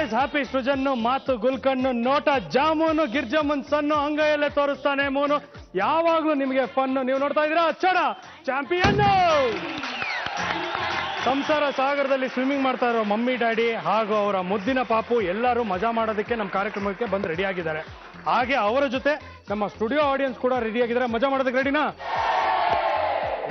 Voice happy ಸೃಜನ್ನು, ಮಾತು ಗುಲ್ಕಣ್ಣು, ನೋಟ jamun, ಗಿರ್ಜಮ್ಮನ್ son, ಅಂಗೈಯಲ್ಲೇ ತೋರಿಸ್ತಾನೆ ಮೂನು. ಯಾವಾಗ್ಲೂ ನಿಮಗೆ ಫನ್ನು. ನೀವು ನೋಡ್ತಾ ಇದ್ದೀರಾ ಚಡ ಚಾಂಪಿಯನ್. ಸಂಸಾರ ಸಾಗರದಲ್ಲಿ ಸ್ವಿಮ್ಮಿಂಗ್ ಮಾಡ್ತಾ ಇರೋ ಮಮ್ಮಿ ಡ್ಯಾಡಿ ಹಾಗೂ ಅವರ ಮುದ್ದಿನ ಪಾಪು ಎಲ್ಲರೂ ಮಜಾ ಮಾಡೋದಕ್ಕೆ ನಮ್ಮ ಕಾರ್ಯಕ್ರಮಕ್ಕೆ ಬಂದು ರೆಡಿ ಆಗಿದ್ದಾರೆ. ಹಾಗೆ ಅವರ ಜೊತೆ ನಮ್ಮ ಸ್ಟುಡಿಯೋ ಆಡಿಯನ್ಸ್ ಕೂಡ ರೆಡಿ ಆಗಿದ್ದಾರೆ. ಮಜಾ ಮಾಡೋದಕ್ಕೆ ರೆಡಿನಾ?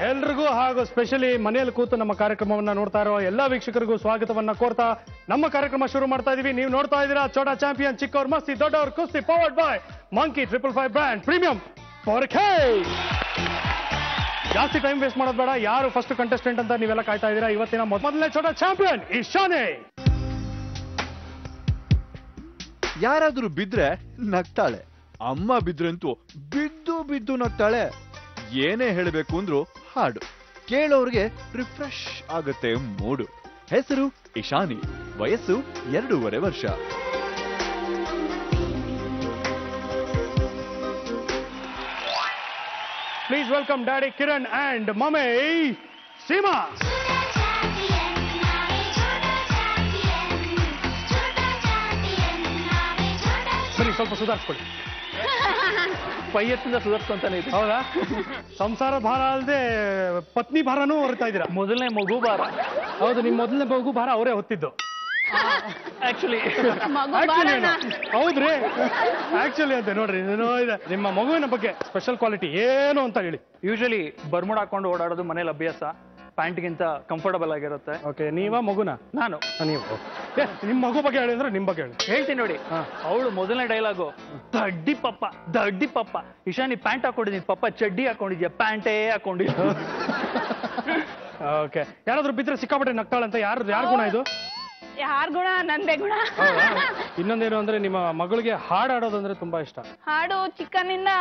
ಎಲ್ರಿಗೂ ಹಾಗೂ ಸ್ಪೆಷಲಿ ಮನೆಯಲ್ಲಿ ಕೂತು ನಮ್ಮ ಕಾರ್ಯಕ್ರಮವನ್ನ ನೋಡ್ತಾ ಇರೋ ಎಲ್ಲಾ ವೀಕ್ಷಕರಿಗೂ ಸ್ವಾಗತವನ್ನ ಕೋರ್ತಾ ನಮ್ಮ ಕಾರ್ಯಕ್ರಮ ಶುರು ಮಾಡ್ತಾ ಇದೀವಿ. ನೀವು ನೋಡ್ತಾ ಇದ್ದೀರಾ ಚೋಟಾ ಚಾಂಪಿಯನ್, ಚಿಕ್ಕವ್ರ ಮಸ್ತಿ, ದೊಡ್ಡವ್ರ ಕುಸ್ತಿ, powered by monkey 555 brand premium for ಖೇ. ಜಾಸ್ತಿ ಟೈಮ್ ವೇಸ್ಟ್ ಮಾಡೋದು ಬೇಡ. ಯಾರು ಫಸ್ಟ್ ಕಂಟೆಸ್ಟೆಂಟ್ ಅಂತ ನೀವೆಲ್ಲ ಕಾಯ್ತಾ ಇದ್ದೀರಾ. ಇವತ್ತಿನ ಮೊದಲನೇ ಚೋಟಾ ಚಾಂಪಿಯನ್ ಇಶಾನೆ. ಯಾರಾದ್ರೂ ಬಿದ್ರೆ ನಗ್ತಾಳೆ, ಅಮ್ಮ ಬಿದ್ರಂತೂ ಬಿದ್ದು ಬಿದ್ದು ನಗ್ತಾಳೆ. ಏನೇ ಹೇಳಬೇಕು ಅಂದ್ರು ಹಾಡು ಕೇಳೋರ್ಗೆ ರಿಫ್ರೆಶ್ ಆಗುತ್ತೆ ಮೂಡು. ಹೆಸರು ಇಶಾನಿ, ವಯಸ್ಸು 2.5 ವರ್ಷ. Please welcome daddy Kiran and mummy Seema. ಬನ್ನಿ ಸ್ವಲ್ಪ ಸುಧಾರಿಸ್ಕೊಳ್ಳಿ. ಪೈಯತ್ತಿಂದ ಸುಧಾರಿಸ್ಕೊಂತಾನೆ ಇದೆ. ಹೌದಾ? ಸಂಸಾರ ಭಾರ ಅಲ್ಲದೆ ಪತ್ನಿ ಭಾರನೂ ಹೊರತಾ ಇದ್ದೀರಾ. ಮೊದಲನೇ ಮಗು ಭಾರ. ಹೌದು, ನಿಮ್ ಮೊದಲನೇ ಮಗು ಭಾರ ಅವರೇ ಹೊತ್ತಿದ್ದು. ಆಕ್ಚುಲಿ ಹೌದ್ರಿ, ಆಕ್ಚುಲಿ ಅಂತ ನೋಡ್ರಿ. ನಿಮ್ಮ ಮಗುವಿನ ಬಗ್ಗೆ ಸ್ಪೆಷಲ್ ಕ್ವಾಲಿಟಿ ಏನು ಅಂತ ಹೇಳಿ. ಯೂಶಲಿ ಬರ್ಮುಡ್ ಹಾಕೊಂಡು ಓಡಾಡೋದು ಮನೇಲಿ ಅಭ್ಯಾಸ. ಪ್ಯಾಂಟ್ಗಿಂತ ಕಂಫರ್ಟಬಲ್ ಆಗಿರುತ್ತೆ. ಓಕೆ, ನೀವ ಮಗುನ? ನಾನು. ನೀವು ನಿಮ್ ಮಗು ಬಗ್ಗೆ ಹೇಳಿ ಅಂದ್ರೆ ನಿಮ್ ಬಗ್ಗೆ ಹೇಳಿ. ಹೇಳ್ತೀನಿ ನೋಡಿ. ಅವಳು ಮೊದಲನೇ ಡೈಲಾಗು, ದಡ್ಡಿ ಪಪ್ಪ ದಡ್ಡಿ ಪಪ್ಪ. ಇಶಾನಿ ಪ್ಯಾಂಟ್ ಹಾಕೊಂಡಿದ್ದೀನಿ, ಪಪ್ಪ ಚಡ್ಡಿ ಹಾಕೊಂಡಿದ್ಯಾ? ಪ್ಯಾಂಟೇ ಹಾಕೊಂಡಿದ್ಯಾ? ಓಕೆ, ಯಾರಾದ್ರೂ ಬಿದ್ರೆ ಸಿಕ್ಕಾಪಟ್ಟೆ ನಗ್ತಾಳಂತ. ಯಾರ ಗುಣ ಇದು? ಯಾರ ಗುಣ? ನಂದೇ ಗುಣ. ಇನ್ನೊಂದೇನು ಅಂದ್ರೆ ನಿಮ್ಮ ಮಗಳಿಗೆ ಹಾಡು ಆಡೋದಂದ್ರೆ ತುಂಬಾ ಇಷ್ಟ. ಹಾಡು ಚಿಕ್ಕನಿಂದ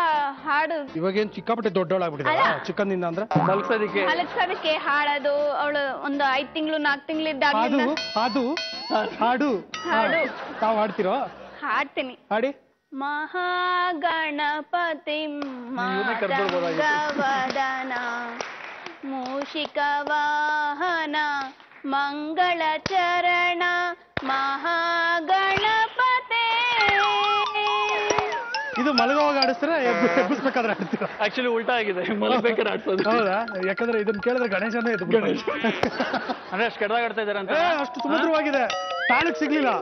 ಹಾಡು. ಇವಾಗೇನ್ ಚಿಕ್ಕಾಪಟ್ಟೆ ದೊಡ್ಡವಳಾಗ್ಬಿಟ್ಟಿದೆ. ಚಿಕ್ಕನಿಂದ ಅಂದ್ರೆ ಮಲಗ್ಸೋದಕ್ಕೆ ಹಾಡೋದು. ಅವಳು ಒಂದು 5 ತಿಂಗಳು 4 ತಿಂಗಳಿದ್ದಾಗ ಹಾಡು ಹಾಡು ತಾವ್ ಹಾಡ್ತಿರೋ? ಹಾಡ್ತೀನಿ. ಹಾಡಿ. ಮಹಾಗಣಪತಿ ವದನ ಮೂಷಿಕ ವಾಹನ ಮಂಗಳ ಚರಣ ಮಹಾಗಣಪತಿ. ಇದು ಮಲಗುವಾಗ ಆಡಿಸ್ತೀರಾ ಎಬ್ಬಿಸ್ಬೇಕಾದ್ರೆ ಆಡ್ತೀರಾ? ಆಕ್ಚುಲಿ ಉಲ್ಟಾ ಆಗಿದೆ, ಮಲಗಬೇಕಾದ್ರೆ ಆಡ್ಸೋದು. ಹೌದಾ? ಯಾಕಂದ್ರೆ ಇದನ್ನ ಕೇಳಿದ್ರೆ ಗಣೇಶನೇ ಇದು. ಅಂದ್ರೆ ಅಷ್ಟು ಕೆಡದಾಗ ಆಡ್ತಾ ಇದಾರೆ ಅಂತ. ಅಷ್ಟು ಸುಮಧುರವಾಗಿದೆ. ತಾಲೂಕ್ ಸಿಗ್ಲಿಲ್ಲ,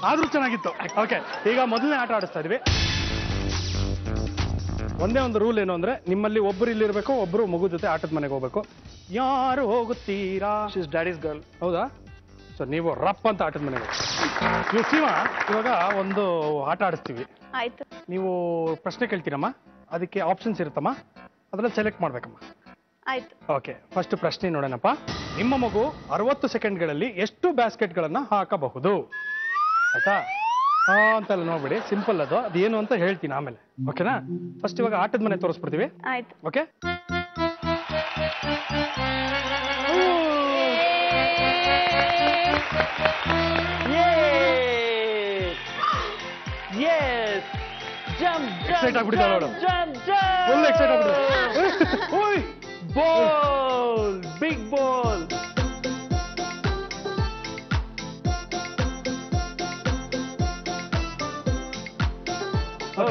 ಆದ್ರೂ ಚೆನ್ನಾಗಿತ್ತು. ಓಕೆ, ಈಗ ಮೊದಲನೇ ಆಟ ಆಡಿಸ್ತಾ ಇದೀವಿ. ಒಂದೇ ಒಂದು ರೂಲ್ ಏನು ಅಂದ್ರೆ, ನಿಮ್ಮಲ್ಲಿ ಒಬ್ರು ಇಲ್ಲಿರ್ಬೇಕು, ಒಬ್ರು ಮಗು ಜೊತೆ ಆಟದ ಮನೆಗೆ ಹೋಗ್ಬೇಕು. ಯಾರು ಹೋಗುತ್ತೀರಾ? She's daddy's girl. ಹೌದಾ? ಸೊ ನೀವು ರಪ್ ಅಂತ ಆಟದ ಮನೆಗೆ. ನೀವು ಸೀಮಾ, ಇವಾಗ ಒಂದು ಆಟ ಆಡಿಸ್ತೀವಿ. ಆಯ್ತು. ನೀವು ಪ್ರಶ್ನೆ ಕೇಳ್ತೀರಮ್ಮ, ಅದಕ್ಕೆ ಆಪ್ಷನ್ಸ್ ಇರುತ್ತಮ್ಮ, ಅದನ್ನ ಸೆಲೆಕ್ಟ್ ಮಾಡ್ಬೇಕಮ್ಮ. ಆಯ್ತು. ಓಕೆ, ಫಸ್ಟ್ ಪ್ರಶ್ನೆ ನೋಡೋಣಪ್ಪ. ನಿಮ್ಮ ಮಗು 60 ಸೆಕೆಂಡ್ಗಳಲ್ಲಿ ಎಷ್ಟು ಬ್ಯಾಸ್ಕೆಟ್ಗಳನ್ನ ಹಾಕಬಹುದು? ಆಯ್ತಾ? ಅಂತೆಲ್ಲ ನೋಡ್ಬಿಡಿ, ಸಿಂಪಲ್ ಅದು. ಅದೇನು ಅಂತ ಹೇಳ್ತೀನಿ ಆಮೇಲೆ. ಓಕೆನಾ? ಫಸ್ಟ್ ಇವಾಗ ಆಟದ ಮನೆ ತೋರಿಸ್ಬಿಡ್ತೀವಿ. ಆಯ್ತು. ಓಕೆ, ಎಕ್ಸೈಟ್ ಆಗ್ಬಿಟ್ಟಿದ್ದಾಳೆ ಅವಳು. ಫುಲ್ ಎಕ್ಸೈಟ್ ಆಗ್ಬಿಟ್ಟಿದ್ದಾಳೆ. Ball, big ball.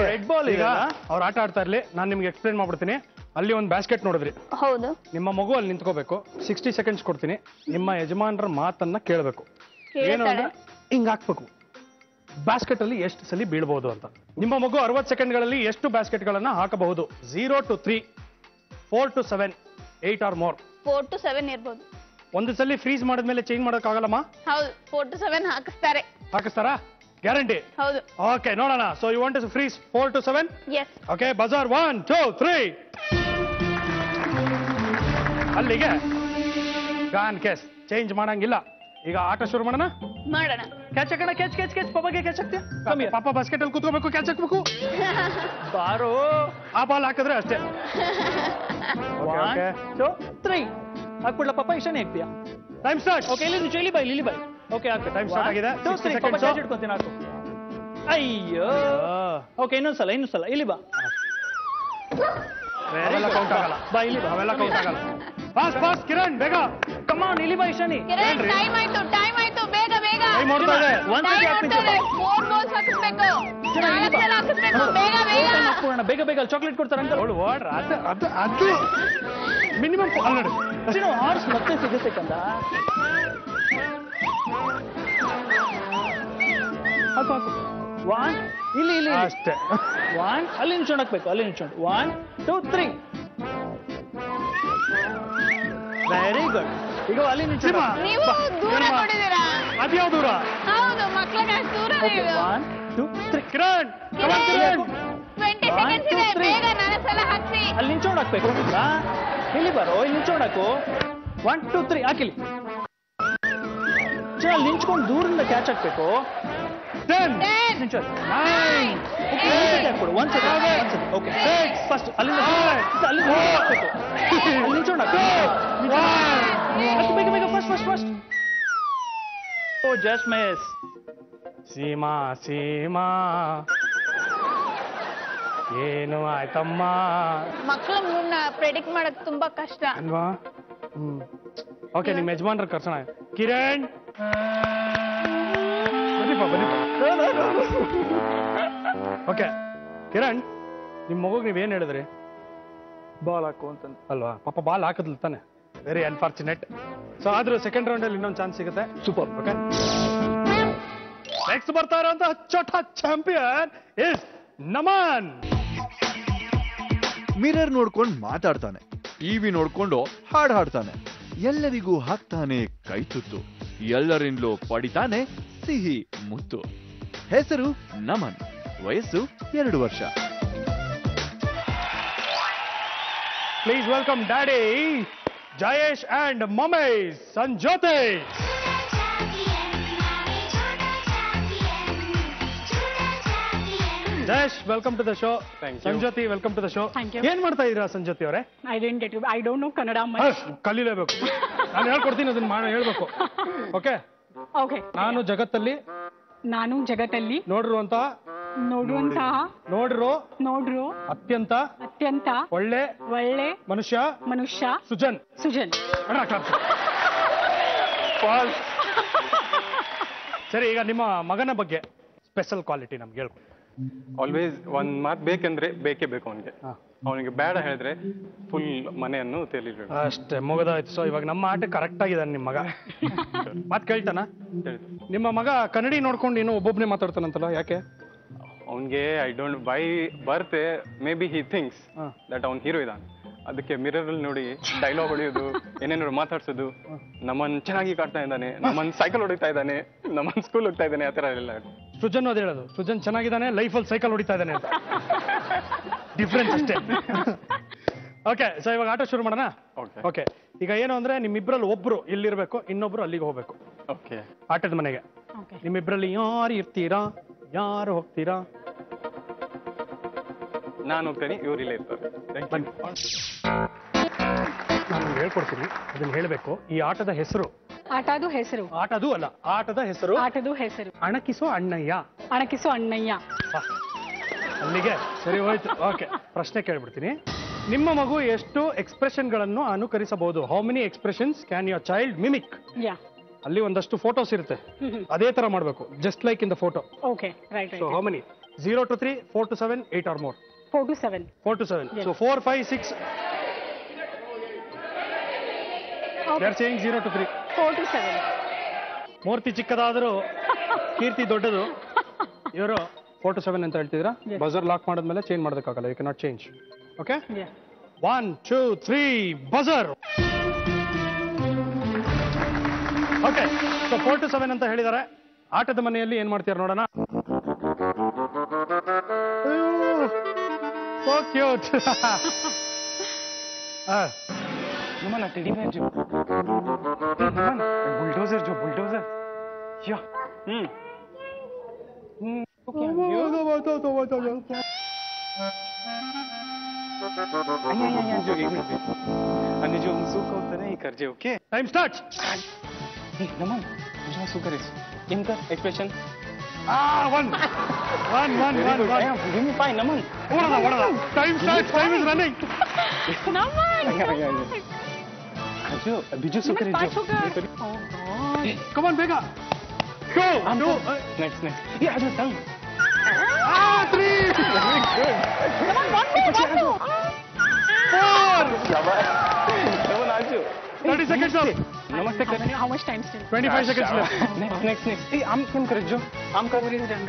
Red ball. ಈಗ ಅವ್ರು ಆಟ ಆಡ್ತಾ ಇರ್ಲಿ, ನಾನು ನಿಮ್ಗೆ ಎಕ್ಸ್ಪ್ಲೇನ್ ಮಾಡ್ಬಿಡ್ತೀನಿ. ಅಲ್ಲಿ ಒಂದು ಬ್ಯಾಸ್ಕೆಟ್ ನೋಡಿದ್ರಿ. ಹೌದು. ನಿಮ್ಮ ಮಗು ಅಲ್ಲಿ ನಿಂತ್ಕೋಬೇಕು. 60 ಸೆಕೆಂಡ್ಸ್ ಕೊಡ್ತೀನಿ. ನಿಮ್ಮ ಯಜಮಾನರ ಮಾತನ್ನ ಕೇಳಬೇಕು. ಏನು ಅಂದ್ರೆ ಹಿಂಗ್ ಹಾಕ್ಬೇಕು. ಬ್ಯಾಸ್ಕೆಟ್ ಅಲ್ಲಿ ಎಷ್ಟು ಸಲ ಬೀಳ್ಬಹುದು ಅಂತ. ನಿಮ್ಮ ಮಗು 60 ಸೆಕೆಂಡ್ಗಳಲ್ಲಿ ಎಷ್ಟು ಬ್ಯಾಸ್ಕೆಟ್ ಗಳನ್ನ ಹಾಕಬಹುದು? 0 to 3, 4 to 7, 8 or more. 4 to 7 ಇರ್ಬೋದು. ಒಂದು ಸಲ ಫ್ರೀಸ್ ಮಾಡಿದ್ಮೇಲೆ ಚೇಂಜ್ ಮಾಡೋಕ್ಕಾಗಲ್ಲಮ್ಮ? ಹೌದು, 4 to 7 ಹಾಕಿಸ್ತಾರೆ. ಹಾಕಿಸ್ತಾರಾ? ಗ್ಯಾರಂಟಿ? ಹೌದು. ಓಕೆ, ನೋಡೋಣ. So you want to freeze 4 to 7? Yes. Okay, buzzer 1 2 3. ಅಲ್ಲಿಗೆ ಗಾನ್ ಕೇಸ್ ಚೇಂಜ್ ಮಾಡಂಗಿಲ್ಲ. ಈಗ ಆಟ ಶುರು ಮಾಡೋಣ. ಕ್ಯಾಚ್ ಹಾಕೋಣ. Catch catch catch. ಪಾಪಗೆ ಕ್ಯಾಚ್ ಹಾಕ್ತೀಯ? ಪಾಪ ಬಾಸ್ಕೆಟ್ ಅಲ್ಲಿ ಕೂತ್ಕೋಬೇಕು, ಕ್ಯಾಚ್ ಹಾಕ್ಬೇಕು. ಬಾರೋ, ಆ ಬಾಲ್ ಹಾಕಿದ್ರೆ ಅಷ್ಟೇ. 1 2 3 ಹಾಕ್ಬಿಡ್ಲ ಪಾಪ? ಇಶಾನಿ ಹಾಕ್ತೀಯಾ? Time start. ಓಕೆ, ಇಲ್ಲಿ ಬೈ ಓಕೆ, ಹಾಕು. ಟೈಮ್ ಸ್ಟಾರ್ಟ್ ಆಗಿದೆ. 2 3 ಪಾಪ ಕ್ಯಾಚ್ ಇಟ್ಕೊಂತೀನಿ, ಹಾಕು. ಅಯ್ಯೋ. ಓಕೆ, ಇನ್ನೊಂದ್ಸಲ ಇಲ್ಲಿ ಬಾ. ಅವೆಲ್ಲ ಕೌಂಟ್ ಆಗಲ್ಲ. ಬಾ, ಇಲ್ಲಿ ಬಾ. ಅವೆಲ್ಲ ಕೌಂಟ್ ಆಗಲ್ಲ. ಫಾಸ್ಟ್ ಕಿರಣ್, ಬೇಗ. ಕಮಾನ್, ಇಲ್ಲಿ ಬಾ ಇಶಾನಿ. ಟೈಮ್ ಆಯ್ತು, ಬೇಗ ಬೇಗ. ಟೈಮ್ ಓಡ್ತಾ ಇದೆ. ಒಂದ್ಸತಿ ಹಾಕ್ತೀನಿ. 4 balls ಹಾಕಿಸ್ಬೇಕು. 4 ಸಲ ಹಾಕಿಸ್ಬೇಕು. ಬೇಗ ಬೇಗ. ಹಾಕ್ಬಿಡೋಣ. ಬೇಗ ಬೇಗ ಚಾಕ್ಲೇಟ್ ಕೊಡ್ತಾರೆ ಅಂಕಲ್. ಅವಳು ಓಡ್ರ ಅದು ಮಿನಿಮಮ್ ಅಲ್ಲಡಿ ಆರ್ಸ್ ಮತ್ತೆ ಸಿಗುತ್ತೆ ಕಂದ. ಹಾಕು ಹಾಕು. 1 ಇಲ್ಲಿ ಇಲ್ಲಿ ಅಷ್ಟೇ. 1 ಅಲ್ಲಿ ನಿಂತ್ಕೊಂಡು ಹಾಕ್ಬೇಕು. ಅಲ್ಲಿ ನಿಂತ್ಕೊಂಡು 1 2 3. Very good. ಈಗ ಅಲ್ಲಿ ನಿಂತ್ಕೊಂಡು ನೀವು ದೂರ ಕೊಡಿದ್ದೀರಾ? ಅದ್ಯಾವ ದೂರ? ಹೌದು, ಮಕ್ಕಳಿಗೆ ಅಷ್ಟು ದೂರ ನೀವು. 1 2 3. ಕಿರಣ್ ಕಿರಣ್. 20 seconds ಇದೆ. ಬೇಗ 4 ಸಲ ಹಾಕ್ಸಿ. ಅಲ್ಲಿ ನಿಂತ್ಕೊಂಡು ಹಾಕ್ಬೇಕು. ಇಲ್ಲಿ ಬರೋ, ಇಲ್ಲಿ ನಿಂತ್ಕೊಂಡು ಹಾಕು. 1 2 3 ಹಾಕಿಲಿ. ಅಲ್ಲಿ ನಿಂತ್ಕೊಂಡು ದೂರದಿಂದ ಕ್ಯಾಚ್ ಹಾಕ್ಬೇಕು. 10 ನಿಂತ್ಕೊಂಡು 9 ಹಾಕ್ಬಿಡು. ಒಂದ್ಸತಿ ಓಕೆ. ಫಸ್ಟ್ ಅಲ್ಲಿಂದ ಅಲ್ಲಿ ಹಾಕ್ಬೇಕು. ಅಲ್ಲಿ ನಿಂತ್ಕೊಂಡು ಹಾಕು. ಬೇಗ ಬೇಗ ಫಸ್ಟ್. ಓ ಜಸ್ಟ್ ಮಿಸ್. ಸೀಮಾ ಏನು ಆಯ್ತಮ್ಮ ಮಕ್ಕಳ ಮುನ್ನ ಪ್ರೆಡಿಕ್ಟ್ ಮಾಡೋದು ತುಂಬಾ ಕಷ್ಟ. ಅಲ್ವಾ? ಓಕೆ, ನಿಮ್ಮ ಯಜಮಾನ್ರ ಕರ್ಸೋಣ. ಕಿರಣ್ ಓಕೆ. ಕಿರಣ್, ನಿಮ್ಮ ಮಗುಗೆ ನೀವೇನ್ ಹೇಳಿದ್ರಿ? ಬಾಲ್ ಹಾಕು ಅಂತ. ಅಲ್ವಾ? ಪಾಪ ಬಾಲ್ ಹಾಕದ್ಲು ತಾನೆ. Very unfortunate. ಸೊ ಆದ್ರೂ ಸೆಕೆಂಡ್ ರೌಂಡ್ ಅಲ್ಲಿ ಇನ್ನೊಂದು ಚಾನ್ಸ್ ಸಿಗುತ್ತೆ. ಸೂಪರ್. ಓಕೆ, ನೆಕ್ಸ್ಟ್ ಬರ್ತಾ ಇರೋಂತ ಚೋಟ ಚಾಂಪಿಯನ್ ಇಸ್ ನಮನ್. ಮಿರರ್ ನೋಡ್ಕೊಂಡು ಮಾತಾಡ್ತಾನೆ, ಟಿವಿ ನೋಡ್ಕೊಂಡು ಹಾಡ್ ಹಾಡ್ತಾನೆ, ಎಲ್ಲರಿಗೂ ಹಾಕ್ತಾನೆ ಕೈ ತುತ್ತು, ಎಲ್ಲರಿಂದಲೂ ಪಡಿತಾನೆ ಸಿಹಿ ಮುತ್ತು. ಹೆಸರು ನಮನ್, ವಯಸ್ಸು 2 ವರ್ಷ. Please welcome daddy Jayesh and mummy Sanjoti. Jayesh, welcome to the show. Sanjoti, welcome to the show. ಏನ್ ಮಾಡ್ತಾ ಇದೀರಾ ಸಂಜೋತಿ ಅವರೇ? I didn't get you. I don't know Kannada much. ಕಲೀಲೇಬೇಕು. ನಾನು ಹೇಳ್ಕೊಡ್ತೀನಿ, ಅದನ್ನ ಹೇಳ್ಬೇಕು. ಓಕೆ. Okay. ನಾನು ಜಗತ್ತಲ್ಲಿ ನೋಡಿರುವಂತಹ ನೋಡಿರೋ ಅತ್ಯಂತ ಒಳ್ಳೆ ಮನುಷ್ಯ ಸುಜನ್. ಸರಿ, ಈಗ ನಿಮ್ಮ ಮಗನ ಬಗ್ಗೆ ಸ್ಪೆಷಲ್ ಕ್ವಾಲಿಟಿ ನಮ್ಗೆ ಹೇಳ್ಕೊಡಿ. ಆಲ್ವೇಸ್ ಒಂದ್ ಮಾತು ಬೇಕಂದ್ರೆ ಬೇಕೇ ಬೇಕು ಅವನಿಗೆ ಬೇಡ ಹೇಳಿದ್ರೆ ಫುಲ್ ಮನೆಯನ್ನು ತೇಲಿದ್ರು ಅಷ್ಟೇ, ಮುಗಿದಾಯ್ತು. ಸೊ ಇವಾಗ ನಮ್ಮ ಆಟ ಕರೆಕ್ಟ್ ಆಗಿದ್ದಾನೆ ನಿಮ್ಮ ಮಗ. ಮಾತು ಕೇಳ್ತಾನ? ನಿಮ್ಮ ಮಗ ಕನ್ನಡಿ ನೋಡ್ಕೊಂಡು ಏನೋ ಒಬ್ಬೊಬ್ಬನೇ ಮಾತಾಡ್ತಾನಂತಲ್ಲ, ಯಾಕೆ? ಅವನ್ಗೆ ಐ ಡೋಂಟ್ ಬೈ ಬರ್ತೆ may be he thinks that ಅವ್ನ್ ಹೀರೋ ಇದ್ದಾನೆ. ಅದಕ್ಕೆ ಮಿರರ್ ಅಲ್ಲಿ ನೋಡಿ ಡೈಲಾಗ್ ಹೊಡೆಯೋದು, ಏನೇನೋ ಮಾತಾಡ್ಸೋದು, ನಮ್ಮನ್ ಚೆನ್ನಾಗಿ ಕಾಡ್ತಾ ಇದ್ದಾನೆ, ನಮ್ಮನ್ ಸೈಕಲ್ ಹೊಡಿತಾ ಇದ್ದಾನೆ, ನಮ್ಮನ್ ಸ್ಕೂಲ್ ಹೋಗ್ತಾ ಇದ್ದಾನೆ, ಆ ತರ ಎಲ್ಲ. ಸೃಜನ್ ಅದ್ ಹೇಳೋದು, ಸೃಜನ್ ಚೆನ್ನಾಗಿದ್ದಾನೆ, ಲೈಫಲ್ಲಿ ಸೈಕಲ್ ಹೊಡಿತಾ ಇದ್ದಾನೆ ಅಂತ. ಡಿಫ್ರೆನ್ಸ್ ಅಷ್ಟೇ. ಓಕೆ, ಸೊ ಇವಾಗ ಆಟ ಶುರು ಮಾಡೋಣ. ಓಕೆ, ಈಗ ಏನು ಅಂದ್ರೆ ನಿಮ್ಮಿಬ್ರಲ್ಲಿ ಒಬ್ರು ಇಲ್ಲಿರ್ಬೇಕು, ಇನ್ನೊಬ್ರು ಅಲ್ಲಿಗೆ ಹೋಗ್ಬೇಕು. ಓಕೆ, ಆಟದ ಮನೆಗೆ. ನಿಮ್ಮಿಬ್ರಲ್ಲಿ ಯಾರು ಇರ್ತೀರಾ, ಯಾರು ಹೋಗ್ತೀರಾ? ನಾನು ಹೋಗ್ತೇನೆ, ಇವ್ರು ಇಲ್ಲೇ ಇರ್ತಾರೆ. ನಾನು ಹೇಳ್ಕೊಡ್ತೀನಿ, ಅದನ್ನ ಹೇಳ್ಬೇಕು. ಈ ಆಟದ ಹೆಸರು ಆಟದು ಅಲ್ಲ, ಆಟದ ಹೆಸರು ಅಣಕಿಸೋ ಅಣ್ಣಯ್ಯ. ಅಲ್ಲಿಗೆ ಸರಿ ಹೋಯ್ತು. ಓಕೆ, ಪ್ರಶ್ನೆ ಕೇಳ್ಬಿಡ್ತೀನಿ. ನಿಮ್ಮ ಮಗು ಎಷ್ಟು ಎಕ್ಸ್ಪ್ರೆಷನ್ ಗಳನ್ನು ಅನುಕರಿಸಬಹುದು? How many expressions can your child mimic? ಅಲ್ಲಿ ಒಂದಷ್ಟು ಫೋಟೋಸ್ ಇರುತ್ತೆ, ಅದೇ ತರ ಮಾಡ್ಬೇಕು, just like in the photo. Okay, right. So how many? 0 to 3, 4 to 7, 8 or more? 4 to 7. 4 to 7. Yes. So 4, 5, 6. Okay. They are saying 0 to 3. 4 to 7. ಮೂರ್ತಿ ಚಿಕ್ಕದಾದರೂ ಕೀರ್ತಿ ದೊಡ್ಡದು. ಇವರು 4 to 7 ಅಂತ ಹೇಳ್ತಿದ್ದೀರಾ? ಬಜರ್ ಲಾಕ್ ಮಾಡಿದ್ಮೇಲೆ ಚೇಂಜ್ ಮಾಡೋದಕ್ಕಾಗಲ್ಲ, you cannot change. Okay, 1 2 3 buzzer. Okay, so 4 to 7 ಅಂತ ಹೇಳಿದ್ದಾರೆ. ಆಟದ ಮನೆಯಲ್ಲಿ ಏನ್ ಮಾಡ್ತೀರ ನೋಡೋಣ. So cute. ನಮ್ಮನ್ನ ಟೆಡಿ ಬೇರ್ ಜೋ, बुलडोजर जो बुलडोजर या आणि जो सुख होतं ना हे करजे. Okay, time start. नमन तुझा सुख करेस इनका एक्सप्रेशन 1 गिव मी 5 नमन ಓಡದ. Time start, time is running. जो बिजू सुख करे जो ಕಮ್ ಆನ್ ಬೇಗ. 2 Next. Yeah, just done. 3 4 30 seconds left. Namaste. How much time still? 25 seconds left. Next. Hey, आम क्यों कर जो? आम कर. What is done,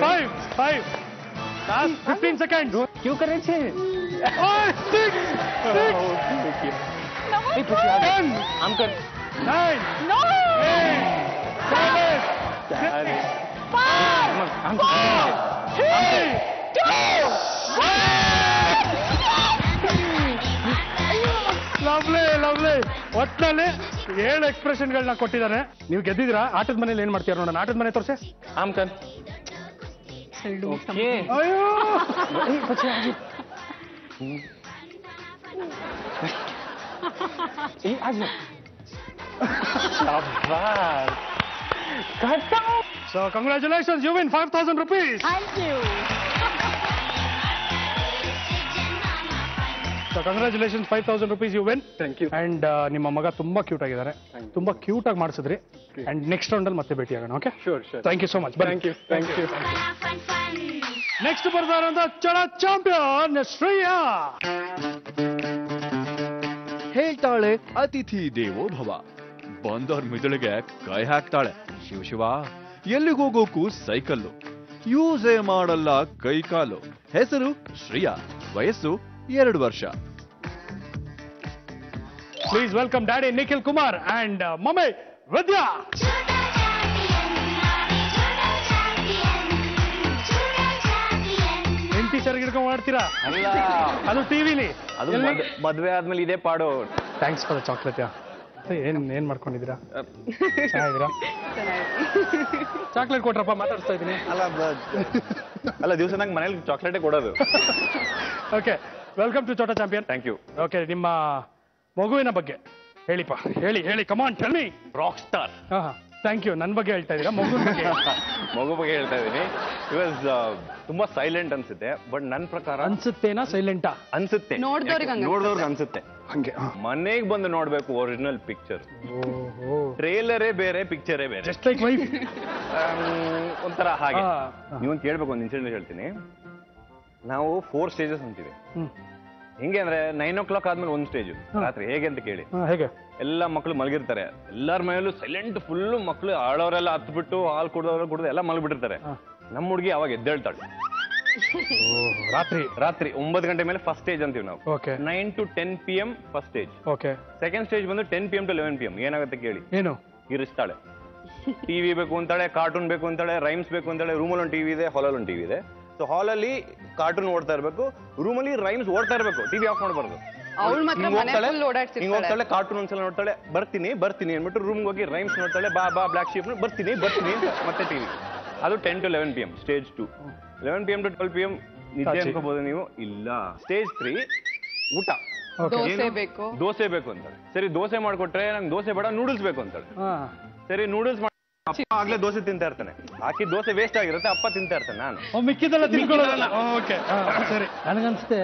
right? Five. Last 15 seconds. क्यों करे छे? 6 10 आम कर. 9 No! 8 7 आम 3 ಲವ್ಲಿ ಒಟ್ಟಿನಲ್ಲಿ 7 ಎಕ್ಸ್ಪ್ರೆಷನ್ಗಳನ್ನ ಕೊಟ್ಟಿದ್ದಾರೆ. ನೀವು ಗೆದ್ದಿದ್ದೀರಾ. ಆಟದ ಮನೇಲಿ ಏನ್ ಮಾಡ್ತೀರಾ ನೋಡೋಣ. ಆಟದ ಮನೆ ತೋರಿಸಿ. आम कर. I'll do something. Okay. ಅಯ್ಯೋ आज. शाबाश. So congratulations, you win 5000 rupees. Thank you. So congratulations, 5000 rupees you win. Thank you. And ನಿಮ್ಮ ಮಗ ತುಂಬಾ ಕ್ಯೂಟ್ ಆಗಿದ್ದಾರೆ. ತುಂಬಾ ಕ್ಯೂಟ್ ಆಗಿ ಮಾಡಿಸಿದ್ರಿ. ಅಂಡ್ ನೆಕ್ಸ್ಟ್ ರೌಂಡ್ ಅಲ್ಲಿ ಮತ್ತೆ ಭೇಟಿ ಆಗೋಣ. Okay, Sure. Thank you so much. Thank you. Next ಬರ್ತಾ ಇರೋಂಥ ಚಳ ಚಾಂಪಿಯನ್ ಶ್ರೇಯಾ. ಹೇಳ್ತಾಳೆ ಅತಿಥಿ ದೇವೋ ಭವ. ಬಂದವ್ರ ಮಿದುಳಿಗೆ ಕೈ ಹಾಕ್ತಾಳೆ. ಶಿವ ಎಲ್ಲಿಗೋಗೋಕು ಸೈಕಲ್ಲು. ಯೂಸೇ ಮಾಡಲ್ಲ ಕೈ ಕಾಲು. ಹೆಸರು ಶ್ರೇಯಾ, ವಯಸ್ಸು 2 ವರ್ಷ. Please welcome daddy Nikhil Kumar and mummy Vidya. Teacher ಹಿಡ್ಕೊಂಡು ಮಾಡ್ತೀರಾ? ಅಲ್ಲ, ಅದು ಟಿವಿಲಿ. ಅದು ಮದ್ವೆ ಆದ್ಮೇಲೆ ಇದೇ ಪಾಡು. Thanks for the chocolate. ಏನ್ ಮಾಡ್ಕೊಂಡಿದ್ದೀರಾ? ಚೆನ್ನಾಗಿದ್ದೀರಾ? ಚಾಕ್ಲೇಟ್ ಕೊಟ್ರಪ್ಪ, ಮಾತಾಡ್ತಾ ಇದ್ದೀನಿ. ಅಲ್ಲ ದಿವಸ ನಂಗೆ ಮನೇಲಿ ಚಾಕ್ಲೇಟೇ ಕೊಡೋದು. Okay, welcome to Chota champion. Thank you. Okay, ನಿಮ್ಮ ಮಗುವಿನ ಬಗ್ಗೆ ಹೇಳಿಪ್ಪ. ಹೇಳಿ come on tell me. Rock star. Thank you. ನನ್ನ ಬಗ್ಗೆ ಹೇಳ್ತಾ ಇದ್ದೀರಾ? ಮಗು ಬಗ್ಗೆ ಮಗು ಬಗ್ಗೆ ಹೇಳ್ತಾ ಇದ್ದೀನಿ. ಇವಾಸ್ ತುಂಬಾ ಸೈಲೆಂಟ್ ಅನ್ಸುತ್ತೆ, ಬಟ್ ನನ್ನ ಪ್ರಕಾರ ಅನ್ಸುತ್ತೇನಾ ಸೈಲೆಂಟಾ? ಅನ್ಸುತ್ತೆ. ನೋಡ್ದವ್ರಿಗೆ ಅನ್ಸುತ್ತೆ. ಹಂಗೆ ಮನೆಗೆ ಬಂದು ನೋಡ್ಬೇಕು ಒರಿಜಿನಲ್ ಪಿಕ್ಚರ್. ಟ್ರೇಲರೇ ಬೇರೆ, ಪಿಕ್ಚರೇ ಬೇರೆ. Just like wife. ಒಂಥರ ಹಾಗೆ. ನೀವೊಂದು ಕೇಳ್ಬೇಕು, ಒಂದು ಇನ್ಸಿಡೆಂಟ್ ಹೇಳ್ತೀನಿ. ನಾವು 4 ಸ್ಟೇಜಸ್ ಅಂತೀವಿ. ಹೆಂಗೆ ಅಂದ್ರೆ 9 o'clock ಆದ್ಮೇಲೆ ಒಂದು ಸ್ಟೇಜ್ ರಾತ್ರಿ. ಹೇಗೆ ಅಂತ ಕೇಳಿ. ಹೇಗೆ? ಎಲ್ಲ ಮಕ್ಳು ಮಲಗಿರ್ತಾರೆ. ಎಲ್ಲರ ಮನೆಯಲ್ಲೂ ಸೈಲೆಂಟ್ ಫುಲ್ಲು. ಮಕ್ಳು ಆಳೋರೆಲ್ಲ ಹತ್ಬಿಟ್ಟು ಹಾಲು ಕುಡ್ದು ಎಲ್ಲ ಮಲಗಿಬಿಟ್ಟಿರ್ತಾರೆ. ನಮ್ಮ ಹುಡುಗಿ ಅವಾಗ ಎದ್ದೇಳ್ತಾಳೆ. ರಾತ್ರಿ 9 ಗಂಟೆ ಮೇಲೆ ಫಸ್ಟ್ ಸ್ಟೇಜ್ ಅಂತೀವಿ ನಾವು. 9 to 10 PM first stage. Second stage ಬಂದು 10 PM to 11 PM. ಏನಾಗುತ್ತೆ ಕೇಳಿ. ಏನು? ಇರಿಸ್ತಾಳೆ. ಟಿವಿ ಬೇಕು ಅಂತಾಳೆ, ಕಾರ್ಟೂನ್ ಬೇಕು ಅಂತಾಳೆ, ರೈಮ್ಸ್ ಬೇಕು ಅಂತಾಳೆ. ರೂಮಲ್ಲಿ ಒಂದು ಟಿವಿ ಇದೆ, ಹಾಲಲ್ಲಿ ಒಂದು ಟಿವಿ ಇದೆ. ಸೊ ಹಾಲಲ್ಲಿ ಕಾರ್ಟೂನ್ ಓಡ್ತಾ ಇರ್ಬೇಕು, ರೂಮಲ್ಲಿ ರೈಮ್ಸ್ ಓಡ್ತಾ ಇರ್ಬೇಕು. ಟಿವಿ ಆಫ್ ಮಾಡಬಾರ್ದು. ಹೋಗ್ತಾಳೆ, ಕಾರ್ಟೂನ್ ಒಂದ್ಸಲ ನೋಡ್ತಾಳೆ, ಬರ್ತೀನಿ ಅಂದ್ಬಿಟ್ಟು ರೂಮ್ಗೆ ಹೋಗಿ ರೈಮ್ಸ್ ನೋಡ್ತಾಳೆ. ಬಾ ಬ್ಲಾಕ್ ಶೀಪ್ ಬರ್ತೀನಿ ಅಂತ ಮತ್ತೆ ಟಿವಿ. ಅದು 10 to 11 PM stage 2. 11 PM to 12 PM ನಿದ್ದೆ ಅನ್ಕೋಬಹುದು ನೀವು. ಇಲ್ಲ, ಸ್ಟೇಜ್ 3 ಊಟ. ದೋಸೆ ಬೇಕು ಅಂತಾಳೆ. ಸರಿ, ದೋಸೆ ಮಾಡ್ಕೊಟ್ರೆ ನಂಗೆ ದೋಸೆ ಬೇಡ, ನೂಡಲ್ಸ್ ಬೇಕು ಅಂತಾಳೆ. ಸರಿ, ನೂಡಲ್ಸ್ ಅಪ್ಪ ಆಗ್ಲೇ ದೋಸೆ ತಿಂತಾ ಇರ್ತಾನೆ. ಹಾಕಿ ದೋಸೆ ವೇಸ್ಟ್ ಆಗಿರುತ್ತೆ, ಅಪ್ಪ ತಿಂತಾ ಇರ್ತಾನೆ. ನಾನು ಮಿಕ್ಕಿದೆಲ್ಲ ತಿನ್ಕೊಳ್ಳೋದಲ್ಲ. ಓಕೆ, ಸರಿ. ನನಗನ್ಸುತ್ತೆ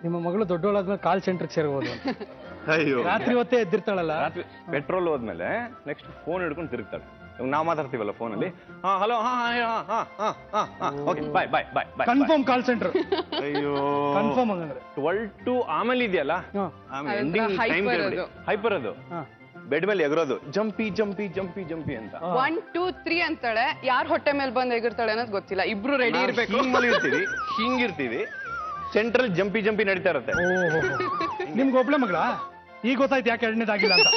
ನಿಮ್ಮ ಮಗಳು ದೊಡ್ಡವಳಾದ್ಮೇಲೆ ಕಾಲ್ ಸೆಂಟರ್ಗೆ ಸೇರ್ಬೋದು. ಅಯ್ಯೋ, ರಾತ್ರಿ ಹೊತ್ತೇ ಎದ್ದಿರ್ತಾಳಲ್ಲ. ರಾತ್ರಿ ಪೆಟ್ರೋಲ್ ಹೋದ್ಮೇಲೆ ನೆಕ್ಸ್ಟ್ ಫೋನ್ ಹಿಡ್ಕೊಂಡು ತಿರುಗ್ತಾಳೆ. ನಾವು ಮಾತಾಡ್ತೀವಲ್ಲ ಫೋನಲ್ಲಿ. Hello, okay, bye. Confirm call centre. ಅಯ್ಯೋ, ಕನ್ಫರ್ಮ್ ಹಂಗಂದ್ರೆ 12 to ಆಮೇಲೆ ಇದೆಯಲ್ಲ, ಹೈಪರ್ ಅದು. ಬೆಡ್ ಮೇಲೆ ಎಗರೋದು, ಜಂಪಿ ಅಂತ. 1 2 3 ಅಂತಾಳೆ. ಯಾರ್ ಹೊಟ್ಟೆ ಮೇಲೆ ಬಂದು ಎಗಿರ್ತಾಳೆ ಅನ್ನೋದು ಗೊತ್ತಿಲ್ಲ. ಇಬ್ರು ರೆಡಿ ಇರ್ಬೇಕು. ಹಿಂಗಿರ್ತೀವಿ. ಸೆಂಟ್ರಲ್ ಜಂಪಿ ನಡೀತಾ ಇರುತ್ತೆ. ನಿಮ್ಗೆ ಒಬ್ಳೆ ಮಗಳ? ಈಗ ಗೊತ್ತಾಯ್ತು ಯಾಕೆ ಎರಡನೇದಾಗಿಲ್ಲ ಅಂತ.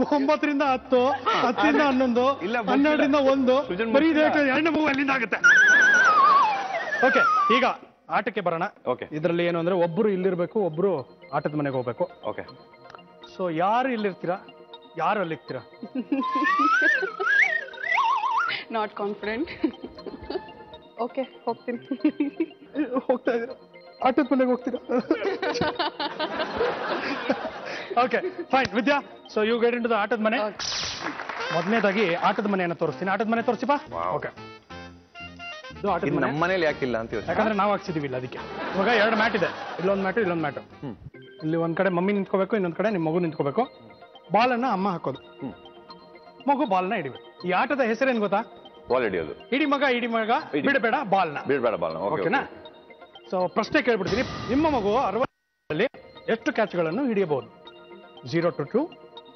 9 ರಿಂದ 10, 10 ರಿಂದ 11, 12 ರಿಂದ 1. ಬರೀ ಎರಡನೇ ಮಗು ಅಲ್ಲಿಂದ ಆಗುತ್ತೆ. ಓಕೆ, ಈಗ ಆಟಕ್ಕೆ ಬರೋಣ. ಇದರಲ್ಲಿ ಏನು ಅಂದ್ರೆ ಒಬ್ರು ಇಲ್ಲಿರ್ಬೇಕು, ಒಬ್ರು ಆಟದ ಮನೆಗೆ ಹೋಗ್ಬೇಕು. ಓಕೆ, ಸೊ ಯಾರು ಇಲ್ಲಿರ್ತೀರಾ, ಯಾರು ಅಲ್ಲಿರ್ತೀರಾ? Not confident. ಓಕೆ, ಹೋಗ್ತೀನಿ. ಹೋಗ್ತಾ ಇದ್ದೀರಾ? ಆಟದ ಮನೆಗೆ ಹೋಗ್ತೀರಾ? Okay, fine. Vidya, so you get in to the ಆಟದ ಮನೆ. ಮೊದಲನೇದಾಗಿ ಆಟದ ಮನೆಯನ್ನು ತೋರಿಸ್ತೀನಿ. ಆಟದ ಮನೆ ತೋರಿಸಿಪಾ. ಓಕೆ, ಇದು ಆಟದ ಮನೆ. ನಮ್ಮ ಮನೇಲಿ ಯಾಕಿಲ್ಲ ಅಂತ ಯಾಕಂದ್ರೆ ನಾವು ಹಾಕ್ಸಿದೀವಿ ಇಲ್ಲ ಅದಕ್ಕೆ. ಇವಾಗ 2 ಮ್ಯಾಟ್ ಇದೆ. ಇಲ್ಲೊಂದು ಮ್ಯಾಟು, ಇಲ್ಲೊಂದು ಮ್ಯಾಟು. ಇಲ್ಲಿ ಒಂದ್ ಕಡೆ ಮಮ್ಮಿ ನಿಂತ್ಕೋಬೇಕು, ಇನ್ನೊಂದ್ ಕಡೆ ನಿಮ್ಮ ಮಗು ನಿಂತ್ಕೋಬೇಕು. ಬಾಲನ್ನ ಅಮ್ಮ ಹಾಕೋದು, ಮಗು ಬಾಲ್ನ ಹಿಡಿಬೇಕು. ಈ ಆಟದ ಹೆಸರೇನ್ ಗೊತ್ತಾ? ಬಾಲ್ ಹಿಡಿಯೋದು. ಇಡಿ ಮಗ ಬಿಡಬೇಡ ಬಾಲ್ನ. ಬಿಡಬೇಡ ಬಾಲ್ನ. ಓಕೆನಾ? ಸೊ ಪ್ರಶ್ನೆ ಕೇಳ್ಬಿಡ್ತೀನಿ. ನಿಮ್ಮ ಮಗು 60 ಎಷ್ಟು ಕ್ಯಾಚ್ಗಳನ್ನು ಹಿಡಿಯಬಹುದು? 0 to 2,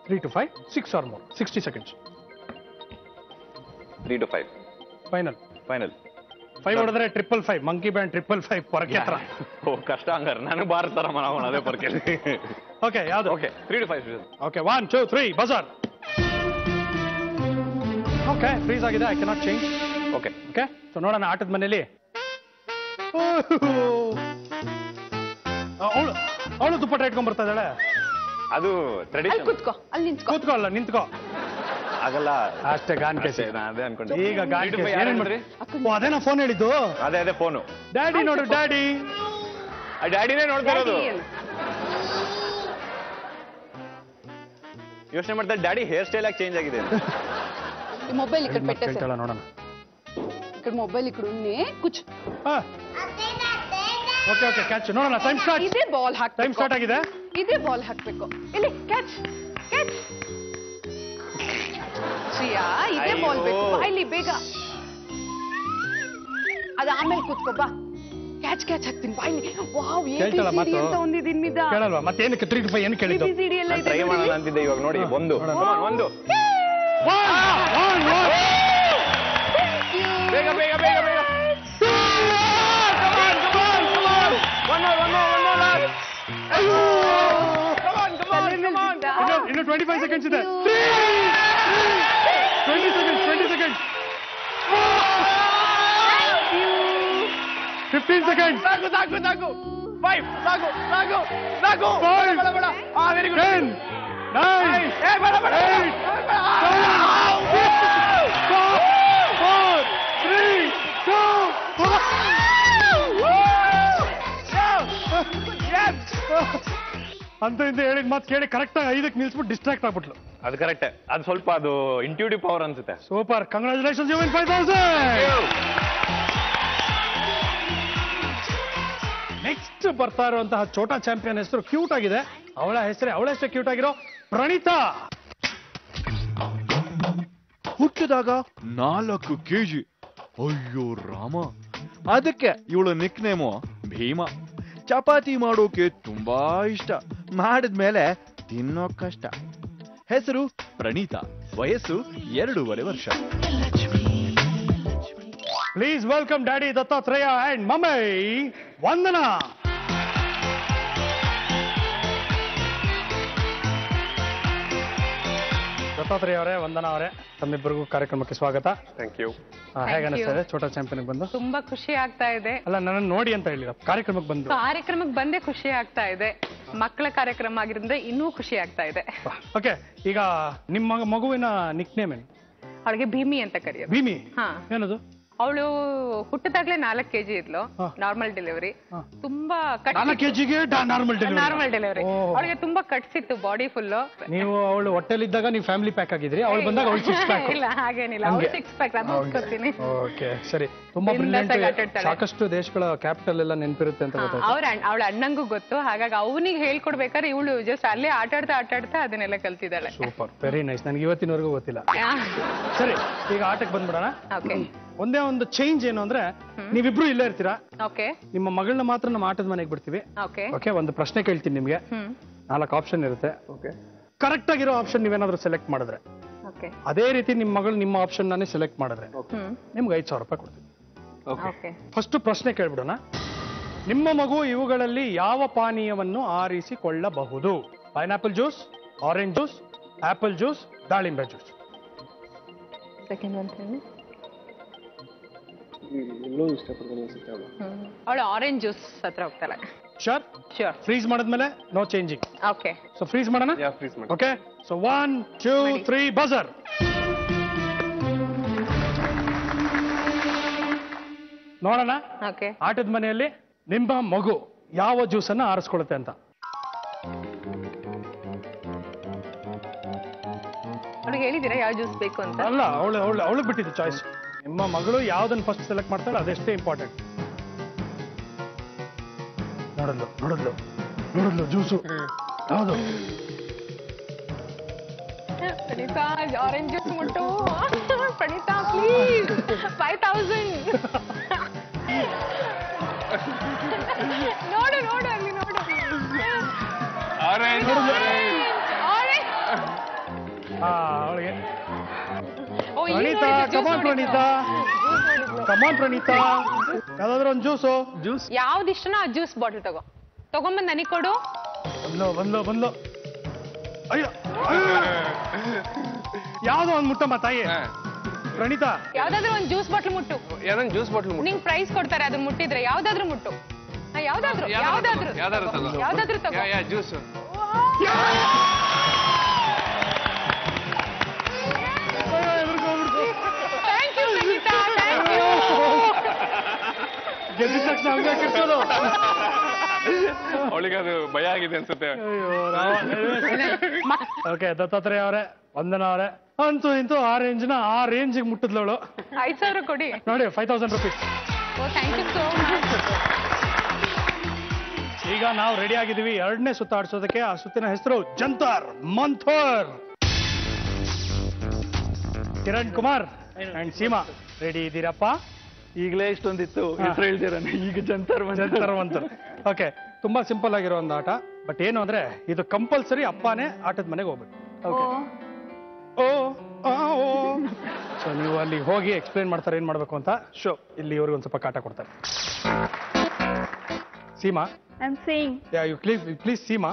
3 to 5, 6 or more. 60 seconds. 3 to 5. Final 5 ಹೊಡೆದ್ರೆ 555 ಮಂಕಿ ಬ್ಯಾಂಡ್ 555 ಪೊರಕೆ ಹತ್ರ. ಓ ಕಷ್ಟ ಹಂಗಾರೆ ನನಗೆ ಬಾರ್ತಾರ ಮನವಣ ಅದೇ ಪೊರಕೆ. ಓಕೆ ಯಾವುದು? Okay 3 to 5. ಓಕೆ 1 2 3 ಬಜಾರ್. ಓಕೆ ಫ್ರೀಸ್ ಆಗಿದೆ. I cannot change. Okay so ನೋಡೋಣ ಆಟದ ಮನೆಯಲ್ಲಿ. ಅವಳು ದುಪ್ಪಟ್ಟ ಇಟ್ಕೊಂಡ್ ಬರ್ತಾ ಇದ್ದಾಳೆ. ಅದು ಅಲ್ಲಿ ಟ್ರೆಡಿಷನ್. ಕುತ್ಕೋ, ಅಲ್ಲಿ ನಿಂತ್ಕೋ. ಕೂತ್ಕೋ ಅಲ್ಲ ನಿಂತ್ಕೋ ಆಗಲ್ಲ ಅಷ್ಟೇ. ಗಾನ್ ಕೇಸಿ ಅದೇ ಅನ್ಕೊಂಡೆ. ಈಗ ಗಾನ್ ಕೇಸಿ ಏನೇನ್ ಮಾಡಿದ್ರಿ? ಅದೇನಾ ಫೋನ್ ಹೇಳಿದ್ದು? ಅದೇ ಫೋನು. ಡ್ಯಾಡಿ ನೋಡು ಡ್ಯಾಡಿ. ಡ್ಯಾಡಿನೇ ನೋಡ್ತಾ ಇರೋದು. ಡ್ಯಾಡಿ ಏನು? ಯೋಚನೆ ಮಾಡ್ತಾ ಡ್ಯಾಡಿ ಹೇರ್ ಸ್ಟೈಲ್ ಆಗಿ ಚೇಂಜ್ ಆಗಿದೆ. ಈ ಮೊಬೈಲ್ ಈ ಕಡೆ పెట్టే ಕೇಳ್ತಾಳ ನೋಡೋಣ. ఇక్కడ ಮೊಬೈಲ್ ఇక్కడ ఉంది కూర్చో. ಓಕೆ ಕ್ಯಾಚ್ ನೋಡೋಣ. Time start. ಇದೇ ಬಾಲ್ ಹಾಕ್ಬೇಕು. ಟೈಮ್ ಸ್ಟಾರ್ಟ್ ಆಗಿದೆ. ಇದೇ ಬಾಲ್ ಹಾಕ್ಬೇಕು. ಇಲ್ಲಿ ಕ್ಯಾಚ್ ಶ್ರೀಯಾ, ಇದೇ ಬಾಲ್ ಬೇಕು. ಬಾ ಇಲ್ಲಿ ಬೇಗ. ಅದು ಆಮೇಲೆ ಕೂತ್ಕೋ ಬಾ. ಕ್ಯಾಚ್ ಹಾಕ್ತೀನಿ ಬಾ ಇಲ್ಲಿ. ವಾವ್ ಕೇಳ್ತಾಳ ABCD ಮಾತು? ಅಂತ ಒಂದಿದೆ ಇನ್ನಿದ. ಕೇಳಲ್ವಾ ಮತ್ತೇನಕ್ಕೆ 3 to 5 ಏನು ಕೇಳಿದ್ದು? ABCD ಎಲ್ಲ ಇದೆ. ಟ್ರೈ ಮಾಡೋಣ ಅಂತಿದ್ದೆ, ಇವಾಗ ನೋಡಿ ಒಂದು. ಒಂದು ಬೇಗ ಬೇಗ ಬೇಗ ಬೇಗ. ಇನ್ನು 25 seconds ಇದೆ. 20 seconds. 15 seconds. ಸಾಕು 5 ಸಾಕು 5 ವೆರಿ ಗುಡ್. 10 9 8 7 4 3 2 ಅಂತ ಇಂದ ಹೇಳಿದ ಮಾತು ಕೇಳಿ ಕರೆಕ್ಟ್ ಆಗಿ 5ಕ್ಕೆ ನಿಲ್ಸ್ಬಿಟ್ಟು ಡಿಸ್ಟ್ರಾಕ್ಟ್ ಆಗ್ಬಿಟ್ಲು. ಅದು ಕರೆಕ್ಟ್. ಅದು ಸ್ವಲ್ಪ ಅದು ಇಂಟ್ಯೂಟಿವ್ ಪವರ್ ಅನ್ಸುತ್ತೆ. Super, congratulations, you win 5000. Next ಬರ್ತಾ ಇರುವಂತಹ ಛೋಟಾ ಚಾಂಪಿಯನ್ ಹೆಸರು ಕ್ಯೂಟ್ ಆಗಿದೆ. ಅವಳ ಹೆಸರೇ ಕ್ಯೂಟ್ ಆಗಿರೋ ಪ್ರಣೀತಾ. ಹುಟ್ಟಿದಾಗ 4 kg. ಅಯ್ಯೋ ರಾಮ. ಅದಕ್ಕೆ ಇವಳು ನಿಕ್ ನೇಮು ಭೀಮ. ಚಪಾತಿ ಮಾಡೋಕೆ ತುಂಬಾ ಇಷ್ಟ, ಮಾಡಿದ್ಮೇಲೆ ತಿನ್ನೋ ಕಷ್ಟ. ಹೆಸರು ಪ್ರಣೀತಾ, ವಯಸ್ಸು 2.5 ವರ್ಷ. Please welcome daddy Dattatreya and mummy Vandana. Dattatreya ಅವರೇ, ವಂದನಾ ಅವರೇ, ತಮ್ಮಿಬ್ಬರಿಗೂ ಕಾರ್ಯಕ್ರಮಕ್ಕೆ ಸ್ವಾಗತ. Thank you. ಹೇಗೆ ಅನಿಸ್ತದೆ ಛೋಟಾ ಚಾಂಪಿಯನ್ ಬಂದು? ತುಂಬಾ ಖುಷಿ ಆಗ್ತಾ ಇದೆ. ಅಲ್ಲ, ನನ್ನನ್ನು ನೋಡಿ ಅಂತ ಹೇಳಿಲ್ಲ, ಕಾರ್ಯಕ್ರಮಕ್ಕೆ ಬಂದು. ಕಾರ್ಯಕ್ರಮಕ್ಕೆ ಬಂದೇ ಖುಷಿ ಆಗ್ತಾ ಇದೆ. ಮಕ್ಕಳ ಕಾರ್ಯಕ್ರಮ ಆಗಿರೋದ್ರಿಂದ ಇನ್ನೂ ಖುಷಿ ಆಗ್ತಾ ಇದೆ. ಓಕೆ, ಈಗ ನಿಮ್ಮ ಮಗುವಿನ ನಿಕ್ ನೇಮ್ ಏನು? ಅವಳಿಗೆ ಭೀಮಿ ಅಂತ ಕರೆಯೋದು. ಭೀಮಿ? ಹಾ. ಏನದು? ಅವಳು ಹುಟ್ಟಿದಾಗ್ಲೇ 4 kg ಇದ್ಲು. ಹಾ. Normal delivery. ಹಾ. ತುಂಬಾ 4 kg normal delivery. Normal delivery. ಅವಳಿಗೆ ತುಂಬಾ ಕಟ್ಸಿತ್ತು ಬಾಡಿ ಫುಲ್. ನೀವು ಅವಳು ಹೊಟ್ಟೆಲಿದ್ದಾಗ ನೀವು ಫ್ಯಾಮಿಲಿ ಪ್ಯಾಕ್ ಆಗಿದ್ರಿ, ಅವಳು ಬಂದಾಗ ಅವಳು 6 ಪ್ಯಾಕ್. ಇಲ್ಲ ಹಾಗೇನಿಲ್ಲ, ಅವಳು 6 ಪ್ಯಾಕ್. ಅದು ಒಪ್ಕೊತೀನಿ. ಓಕೆ ಸರಿ, ತುಂಬಾ ಬಿಂದಾಸಾಗಿ ಬ್ರಿಲಿಯಂಟ್. ಆಟಾಡ್ತಾಳೆ. ಸಾಕಷ್ಟು ದೇಶಗಳ ಕ್ಯಾಪಿಟಲ್ ಎಲ್ಲ ನೆನಪಿರುತ್ತೆ ಅಂತ ಗೊತ್ತಾಯ್ತು. ಅವಳ ಅಣ್ಣಂಗೂ ಗೊತ್ತು, ಹಾಗಾಗಿ ಅವನಿಗೆ ಹೇಳ್ಕೊಡ್ಬೇಕಾದ್ರೆ ಇವಳು ಜಸ್ಟ್ ಅಲ್ಲೇ ಆಟಾಡ್ತಾ ಅದನ್ನೆಲ್ಲ ಕಲ್ತಿದ್ದಾಳೆ. Super, very nice. ನನಗೆ ಇವತ್ತಿನವರೆಗೂ ಗೊತ್ತಿಲ್ಲ. ಸರಿ, ಈಗ ಆಟಕ್ಕೆ ಬಂದ್ಬಿಡೋಣ. ಓಕೆ ಒಂದೇ ಒಂದು ಚೇಂಜ್ ಏನು ಅಂದ್ರೆ, ನೀವಿಬ್ರು ಇಲ್ಲೇ ಇರ್ತೀರಾ. ಓಕೆ ನಿಮ್ಮ ಮಗಳನ್ನ ಮಾತ್ರ ನಮ್ಮ ಆಟದ ಮನೆಗೆ ಬಿಡ್ತೀವಿ. ಓಕೆ ಓಕೆ, ಒಂದು ಪ್ರಶ್ನೆ ಕೇಳ್ತೀನಿ ನಿಮ್ಗೆ. 4 ಆಪ್ಷನ್ ಇರುತ್ತೆ. ಓಕೆ, ಕರೆಕ್ಟ್ ಆಗಿರೋ ಆಪ್ಷನ್ ನೀವೇನಾದ್ರೂ ಸೆಲೆಕ್ಟ್ ಮಾಡಿದ್ರೆ, ಓಕೆ ಅದೇ ರೀತಿ ನಿಮ್ಮ ಮಗಳು ನಿಮ್ಮ ಆಪ್ಷನ್ ನಾನೇ ಸೆಲೆಕ್ಟ್ ಮಾಡಿದ್ರೆ ನಿಮ್ಗೆ 5,000 ರೂಪಾಯಿ ಕೊಡ್ತೀವಿ. ಓಕೆ ಫಸ್ಟ್ ಪ್ರಶ್ನೆ ಕೇಳ್ಬಿಡೋಣ. ನಿಮ್ಮ ಮಗು ಇವುಗಳಲ್ಲಿ ಯಾವ ಪಾನೀಯವನ್ನು ಆರಿಸಿಕೊಳ್ಳಬಹುದು? Pineapple juice, orange juice, apple juice, ದಾಳಿಂಬೆ ಜ್ಯೂಸ್. ಸೆಕೆಂಡ್ ಒನ್ ಅವಳು ಆರೆಂಜ್ ಜ್ಯೂಸ್ ಹತ್ರ ಹೋಗ್ತಾಳೆ. ಶೋರ್? ಫ್ರೀಸ್ ಮಾಡಿದ್ಮೇಲೆ no changing. Okay, so freeze ಮಾಡೋಣ. ಪ್ಲೀಸ್ ಮಾಡಿ. Okay, so 1 2 3 buzzer. ನೋಡೋಣ ಓಕೆ ಆಟದ ಮನೆಯಲ್ಲಿ ನಿಮ್ಮ ಮಗು ಯಾವ ಜ್ಯೂಸ್ ಅನ್ನ ಆರಿಸ್ಕೊಳ್ಳುತ್ತೆ ಅಂತ. ಅವಳಿಗೆ ಹೇಳಿದ್ದೀರಾ ಯಾವ ಜ್ಯೂಸ್ ಬೇಕು ಅಂತ? ಅಲ್ಲ, ಅವಳು ಬಿಟ್ಟಿದ್ದು ಚಾಯ್ಸ್. ನಿಮ್ಮ ಮಗಳು ಯಾವ್ದನ್ನ ಫಸ್ಟ್ ಸೆಲೆಕ್ಟ್ ಮಾಡ್ತಾಳೆ ಅದೆಷ್ಟೇ ಇಂಪಾರ್ಟೆಂಟ್. ನೋಡಲು ನೋಡಲ್ಲ ಜ್ಯೂಸು ಯಾವುದು ಪ್ರಣೀತಾ ಆರೆಂಜ್ ಜ್ಯೂಸ್ ಮುಟ್ಟು ಪ್ರಣೀತಾ ಪ್ಲೀಸ್ 5000 ನೋಡು ನೋಡು ಅಲ್ಲಿ ನೋಡು ಆರೆಂಜ್ ಅವಳಿಗೆ ಪ್ರಣೀತಾ ಕಮಾನ್ ಪ್ರಣೀತಾ ಯಾವ್ದಾದ್ರು ಒಂದು ಜ್ಯೂಸು ಯಾವ್ದು ಇಷ್ಟನೋ ಆ ಜ್ಯೂಸ್ ಬಾಟಲ್ ತಗೊಂಬಂದ್ ನನಗೆ ಕೊಡು. ಬಂದ್ಲು ಅಯ್ಯೋ ಯಾವ್ದೋ ಒಂದು ಮುಟ್ಟಮ್ಮ ತಾಯಿ ಪ್ರಣೀತಾ ಯಾವ್ದಾದ್ರು ಒಂದು ಜ್ಯೂಸ್ ಬಾಟಲ್ ಮುಟ್ಟು. ಯಾವ್ದೊಂದು ಜ್ಯೂಸ್ ಬಾಟ್ಲ್ ನಿಂಗ್ ಪ್ರೈಸ್ ಕೊಡ್ತಾರೆ ಅದನ್ನ ಮುಟ್ಟಿದ್ರೆ ಯಾವ್ದಾದ್ರು ಮುಟ್ಟು. ಯಾವ್ದಾದ್ರು ತಗೋ juice. Thank you Praneetha, thank you. ಗೆದ್ದಿದ ತಕ್ಷಣ ಹಂಗೆ ಕಿರ್ಸೋದು. ಅವಳಿಗೆ ಅದು ಭಯ ಆಗಿದೆ ಅನ್ಸುತ್ತೆ. ಓಕೆ ದತ್ತಾತ್ರೇಯ ಅವರೇ ವಂದನ ಅವರೇ ಅಂತೂ ಇಂತೂ ಆ ರೇಂಜ್ಗೆ ಮುಟ್ಟಿದ್ಲವಳು. 5000 ಕೊಡಿ ನೋಡಿ 5000 rupees. Oh thank you so much. ಈಗ ನಾವು ರೆಡಿ ಆಗಿದ್ದೀವಿ ಎರಡನೇ ಸುತ್ತ ಆಡಿಸೋದಕ್ಕೆ. ಆ ಸುತ್ತಿನ ಹೆಸರು ಜಂತರ್ ಮಂಥರ್. ಕಿರಣ್ ಕುಮಾರ್ ಅಂಡ್ ಸೀಮಾ ರೆಡಿ ಇದ್ದೀರಪ್ಪ? ಈಗಲೇ ಇಷ್ಟೊಂದಿತ್ತು ಹೆಸರು ಹೇಳ್ತೀರಾನೆ, ಈಗ ಜಂತರ್ ಮಂಥರ್. ಓಕೆ, ತುಂಬಾ ಸಿಂಪಲ್ ಆಗಿರೋ ಒಂದು ಆಟ. ಬಟ್ ಏನು ಅಂದ್ರೆ ಇದು ಕಂಪಲ್ಸರಿ ಅಪ್ಪನೇ ಆಟದ ಮನೆಗೆ ಹೋಗ್ಬೇಕು. ಸೊ ನೀವು ಅಲ್ಲಿ ಹೋಗಿ ಎಕ್ಸ್ಪ್ಲೇನ್ ಮಾಡ್ತಾರೆ ಏನ್ ಮಾಡ್ಬೇಕು ಅಂತ. ಶೋ ಇಲ್ಲಿ ಇವ್ರಿಗೆ ಒಂದ್ ಸ್ವಲ್ಪ ಕಾಟ ಕೊಡ್ತಾರೆ. Seema I'm seeing. you please Seema.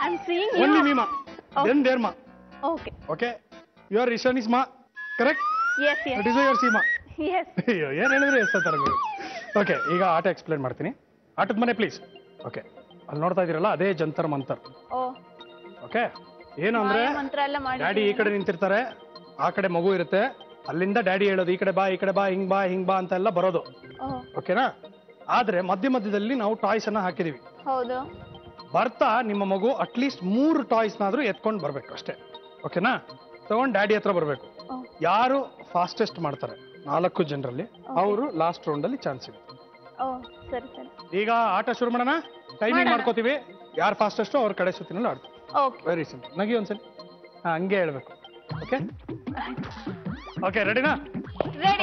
I'm seeing only you. Meema. Okay. Then there Ma. Okay. Your Ishan is Ma, correct? Yes. That is why your Seema. Yes. ಏನ್ ಹೇಳಿದ್ರೆ ಎಷ್ಟ ತರ. ಓಕೆ, ಈಗ ಆಟ ಎಕ್ಸ್ಪ್ಲೇನ್ ಮಾಡ್ತೀನಿ. ಆಟದ ಮನೆ ಪ್ಲೀಸ್. ಓಕೆ, ಅಲ್ಲಿ ನೋಡ್ತಾ ಇದೀರಲ್ಲ ಅದೇ ಜಂತರ್ ಮಂತರ್. ಓಕೆ, ಏನು ಅಂದ್ರೆ ಡ್ಯಾಡಿ ಈ ಕಡೆ ನಿಂತಿರ್ತಾರೆ, ಆ ಕಡೆ ಮಗು ಇರುತ್ತೆ, ಅಲ್ಲಿಂದ ಡ್ಯಾಡಿ ಹೇಳೋದು ಈ ಕಡೆ ಬಾ ಹಿಂಗ್ ಬಾ ಅಂತ ಎಲ್ಲ ಬರೋದು. ಓಕೆನಾ? ಆದ್ರೆ ಮಧ್ಯದಲ್ಲಿ ನಾವು ಟಾಯ್ಸ್ ಅನ್ನ ಹಾಕಿದೀವಿ. ಹೌದು. ಬರ್ತಾ ನಿಮ್ಮ ಮಗು ಅಟ್ಲೀಸ್ಟ್ 3 ಟಾಯ್ಸ್ ನಾದ್ರೂ ಎತ್ಕೊಂಡು ಬರ್ಬೇಕು ಅಷ್ಟೇ. ಓಕೆನಾ? ತಗೊಂಡ್ ಡ್ಯಾಡಿ ಹತ್ರ ಬರ್ಬೇಕು. ಯಾರು ಫಾಸ್ಟೆಸ್ಟ್ ಮಾಡ್ತಾರೆ 4 ಜನರಲ್ಲಿ ಅವರು ಲಾಸ್ಟ್ ರೌಂಡ್ ಅಲ್ಲಿ ಚಾನ್ಸ್ ಇದೆ. ಸರಿ. ಈಗ ಆಟ ಶುರು ಮಾಡೋಣ. ಟೈಮಿಂಗ್ ಮಾಡ್ಕೋತೀವಿ. ಯಾರು ಫಾಸ್ಟೆಸ್ಟ್ ಅವ್ರ ಕಡೆ ಸುತ್ತಿನಲ್ಲಿ ಆಡ್ತೀವಿ. Very simple. ನಗಿ ಒಂದ್ಸಲಿ. ಹಂಗೆ ಹೇಳ್ಬೇಕು. ಓಕೆ ರೆಡಿನಾ?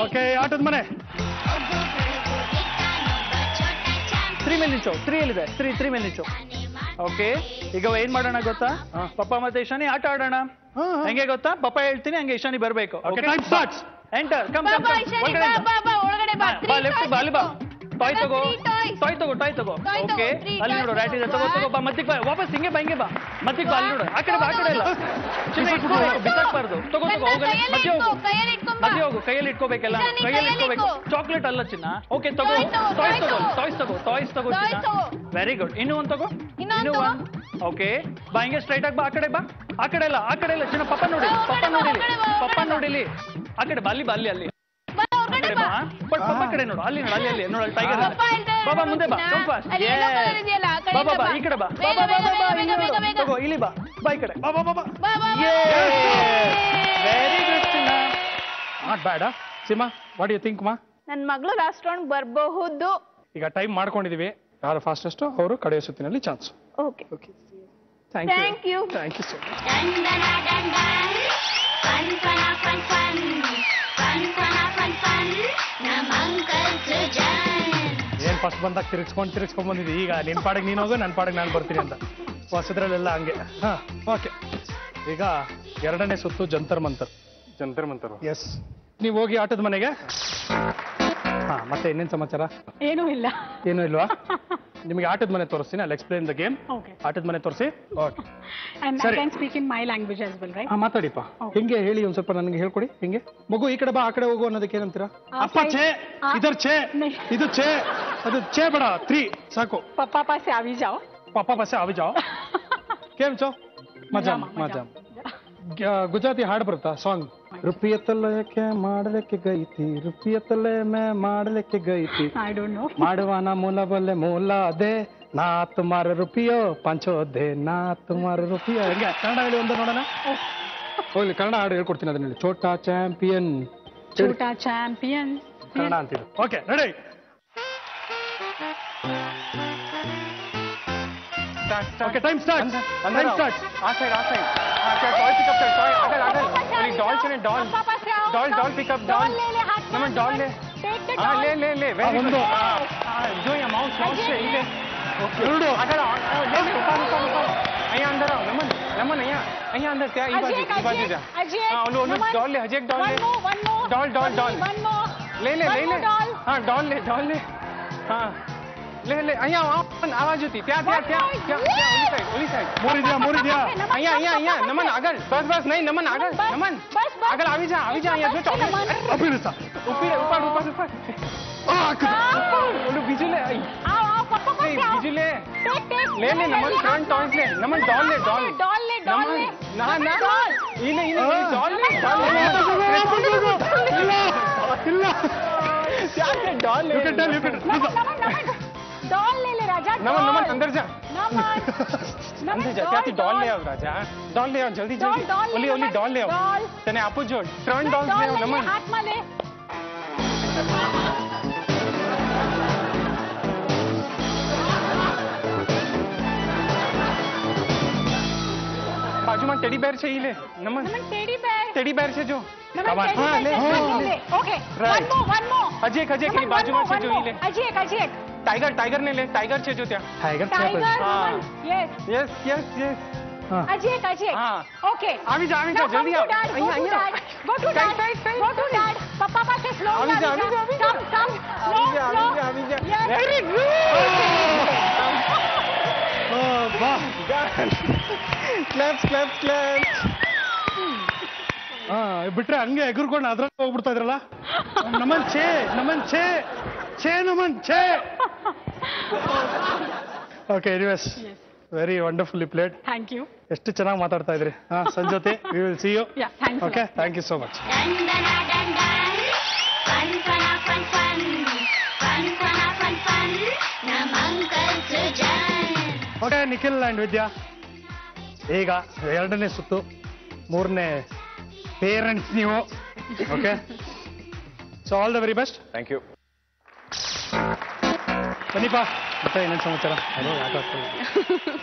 ಓಕೆ, ಆಟದ ಮನೆ 3 ಮೇಲೆ ನಿಂಚು. 3 ಎಲ್ಲಿದೆ? 3 ಮೇಲೆ ನಿಂಚು. ಓಕೆ, ಈಗ ಏನ್ ಮಾಡೋಣ ಗೊತ್ತಾ? ಪಪ್ಪ ಮತ್ತೆ ಇಶಾನಿ ಆಟ ಆಡೋಣ. ಹೆಂಗೆ ಗೊತ್ತಾ? ಪಪ್ಪ ಹೇಳ್ತೀನಿ ಹಂಗೆ ಇಶಾನಿ ಬರ್ಬೇಕು. ಎಂಟರ್. ಕಮ್ ಒಳಗಡೆ ಬಾ. ಲೆಫ್ಟ್ ಬಾ. ಅಲ್ಲಿ ಬಾ. ಟಾಯ್ ತಗೋ. ಓಕೆ, ಅಲ್ಲಿ ನೋಡು ರ್ಯಾಟ್ ಇದೆ. ತಗೋ ಬಾ. ಮತ್ತಿಗೆ ಬಾ. ವಾಪಸ್ ಹಿಂಗೆ ಬಾ. ಮತ್ತಿಗೆ ಬಾ. ಅಲ್ಲಿ ನೋಡು. ಆ ಕಡೆ ಇಲ್ಲ ಚಿನ್ನ ಇಟ್ಕೋಬೇಕು, ಬಿಸಾಕ್ಬಾರ್ದು. ತಗೋ ಮಧ್ಯೆ ಹೋಗು. ಕೈಯಲ್ಲಿ ಇಟ್ಕೋಬೇಕಲ್ಲ. ಕೈಯಲ್ಲಿ ಇಟ್ಕೋಬೇಕು. ಚಾಕ್ಲೇಟ್ ಅಲ್ಲ ಚಿನ್ನ. ಓಕೆ, ತಗೋ. ಟಾಯ್ಸ್ ತಗೋ ಚಿನ್ನ. Very good. ಇನ್ನೂ ಒಂದು ತಗೋ. ಇನ್ನೂ ಒಂದು. ಓಕೆ, ಬಾ. ಹಿಂಗೆ ಸ್ಟ್ರೈಟ್ ಆಗಿ ಬಾ. ಆ ಕಡೆ ಬಾ. ಆ ಕಡೆ ಇಲ್ಲ ಚಿನ್ನ. ಪಪ್ಪ ನೋಡಿಲಿ. ಆ ಕಡೆ ಬಾ. ಅಲ್ಲಿ ಪಪ್ಪ ಕಡೆ ನೋಡು. ಅಲ್ಲಿ ನೋಡು. ಟೈಗರ್ ಬಾಬಾ ಮುಂದೆ ಬಾ. ಬಾಬಾ ಈ ಕಡೆ ಬಾ. ತಗೋ ಇಲ್ಲಿ ಬಾ. ಈ ಕಡೆ ವೆರಿ ಗುಡ್ ಚಿನ್ನ. Not bad. Seema, what you think ಮಾ? ನನ್ನ ಮಗಳು ಲಾಸ್ಟ್ ರೌಂಡ್ ಬರಬಹುದು. ಈಗ ಟೈಮ್ ಮಾಡ್ಕೊಂಡಿದೀವಿ. ಯಾರು ಫಾಸ್ಟೆಸ್ಟ್ ಅವರು ಕಡೆಯ ಸುತ್ತಿನಲ್ಲಿ chance. Okay. Thank you so ಏನ್ ಫಸ್ಟ್ ಬಂದಾಗ ತಿರ್ಗಿಸ್ಕೊಂಡ್ ಬಂದಿದ್ದಿ. ಈಗ ನಿನ್ ಪಾಡಿಗೆ ನೀನು ಹೋಗು, ನನ್ನ ಪಾಡಿಗೆ ನಾನು ಬರ್ತೀನಿ ಅಂತ ಹೊಸದ್ರಲ್ಲೆಲ್ಲ ಹಂಗೆ. ಓಕೆ, ಈಗ ಎರಡನೇ ಸುತ್ತು ಜಂತರ್ ಮಂತರ್. ಎಸ್, ನೀವು ಹೋಗಿ ಆಟದ ಮನೆಗೆ. ಮತ್ತೆ ಇನ್ನೇನ್ ಸಮಾಚಾರ? ಏನೂ ಇಲ್ವಾ? ನಿಮಗೆ ಆಟದ ಮನೆ ತೋರಿಸ್ತೀನಿ. ಅಲ್ಲಿ ಎಕ್ಸ್ಪ್ಲೇನ್ ದ ಗೇಮ್. ಆಟದ ಮನೆ ತೋರಿಸಿ. ಓಕೆ, ಮಾತಾಡಿಪ್ಪ. ಹೆಂಗೆ ಹೇಳಿ ಒಂದ್ ಸ್ವಲ್ಪ ನನಗೆ ಹೇಳ್ಕೊಡಿ. ಹೆಂಗೆ ಮಗು ಈ ಕಡೆ ಬಾ, ಆ ಕಡೆ ಹೋಗು ಅನ್ನೋದಕ್ಕೆ ಏನಂತೀರಾ? ಅಪ್ಪ ಛೇ, ಇದರ್ ಛೇ, ಇದು ಛೇ, ಅದು ಛೇ ಬೇಡ, 3 ಸಾಕು. ಪಪ್ಪ ಪಾಸೆ ಆವಿ ಜಾओ. ಕೇಮ್ ಚೋ ಮಜಾ. ಗುಜರಾತಿ ಹಾಡು ಬರುತ್ತಾ ಸಾಂಗ್? रुपये तले ಮಾಡಲಿಕ್ಕೆ ಗೈತಿ, रुपये तले ಮಾಡಲಿಕ್ಕೆ ಗೈತಿ, ಮಾಡುವಾನ ಮೂಲ ಬಲ್ಲೆ ಮೂಲ ಅದೇ, ನಾ ತುಮಾರ ರೂಪಿಯೋ ಪಂಚೋ ದೇ, ನಾ ತುಮಾರ ರೂಪಿಯೋ. ಹೆಂಗೆ ಕನ್ನಡ ಹೇಳಿ ಒಂದು ನೋಡೋಣ. ಹೋಗ್ಲಿ, ಕನ್ನಡ ಹಾಡು ಹೇಳ್ಕೊಡ್ತೀನಿ. ಅದನ್ನ ಹೇಳಿ. ಛೋಟಾ ಚಾಂಪಿಯನ್ ಕನ್ನಡ ಅಂತಿದ್ರು. Okay, ready. Okay, time starts. Time starts. आ साइड टॉय पिकअप कर टॉय अगल अली डॉल चने डॉल डॉल पिकअप डॉल नमन डॉल ले हां ले वेरी गुड जो ये माउस ले ले ओके अगल ले ऊपर અહીંયા અંદર આવ નમન અહીંયા અંદર ત્યાં ઈ બાજુ જા હા ઓલું ડોલ લે હજી એક ડોલ લે ડોલ ले हाँ डॉल ले हाँ ले અહીંયા આવાજ હતી ત્યાં ઓલી સાઈડ મોરી દ્યા અહીંયા નમન આગળ બસ નહીં નમન આગળ આગળ આવી જા અહીંયા જો અભિનેતા ઉપર ઓલું બીજું લે બીજું લે નમન ત્રણ ટોયસ લે નમન ડોલ લે ના ઈને ડોલ લે डॉल ले डॉल ले राजा नमन अंदर जा अंदर जा क्या डॉल ले आओ राजा डॉल ले आओ जल्दी ओली डॉल ले आओ तने आपो जो ट्रन डॉल ले आओ नमन हाथ में ले बाजू में टेडी बेयर चाहिए ले नमन टेडी बेयर से जो हाँ ले ओके वन मोर अजय की बाजू में से जो ले अजय टाइगर ने ले टाइगर से जो त्या टाइगर यस अजय हाँ ओके आवी जा जल्दी आओ गो टू डैड पापा पास से स्लो आवी जा वेरी गुड वाह ಕ್ಲಾಪ್ಸ್ ಬಿಟ್ರೆ ಹಂಗೆ ಎಗುರ್ಕೊಂಡು ಅದ್ರಲ್ಲಿ ಹೋಗ್ಬಿಡ್ತಾ ಇದ್ರಲ್ಲ ನಮನ್ ಛೇ okay anyways very wonderfully played thank you ಎಷ್ಟು ಚೆನ್ನಾಗಿ ಮಾತಾಡ್ತಾ ಇದ್ರಿ Sanjoti we will see you okay thank you so much okay Nikhil and Vidya ಈಗ ಎರಡನೇ ಸುತ್ತು ಮೂರನೇ ಪೇರೆಂಟ್ಸ್ ನೀವು okay so all the very best thank you ಬನ್ನಿಪ್ಪ ಮತ್ತೆ ಇನ್ನೇನು ಸಮಾಚಾರ ಅದು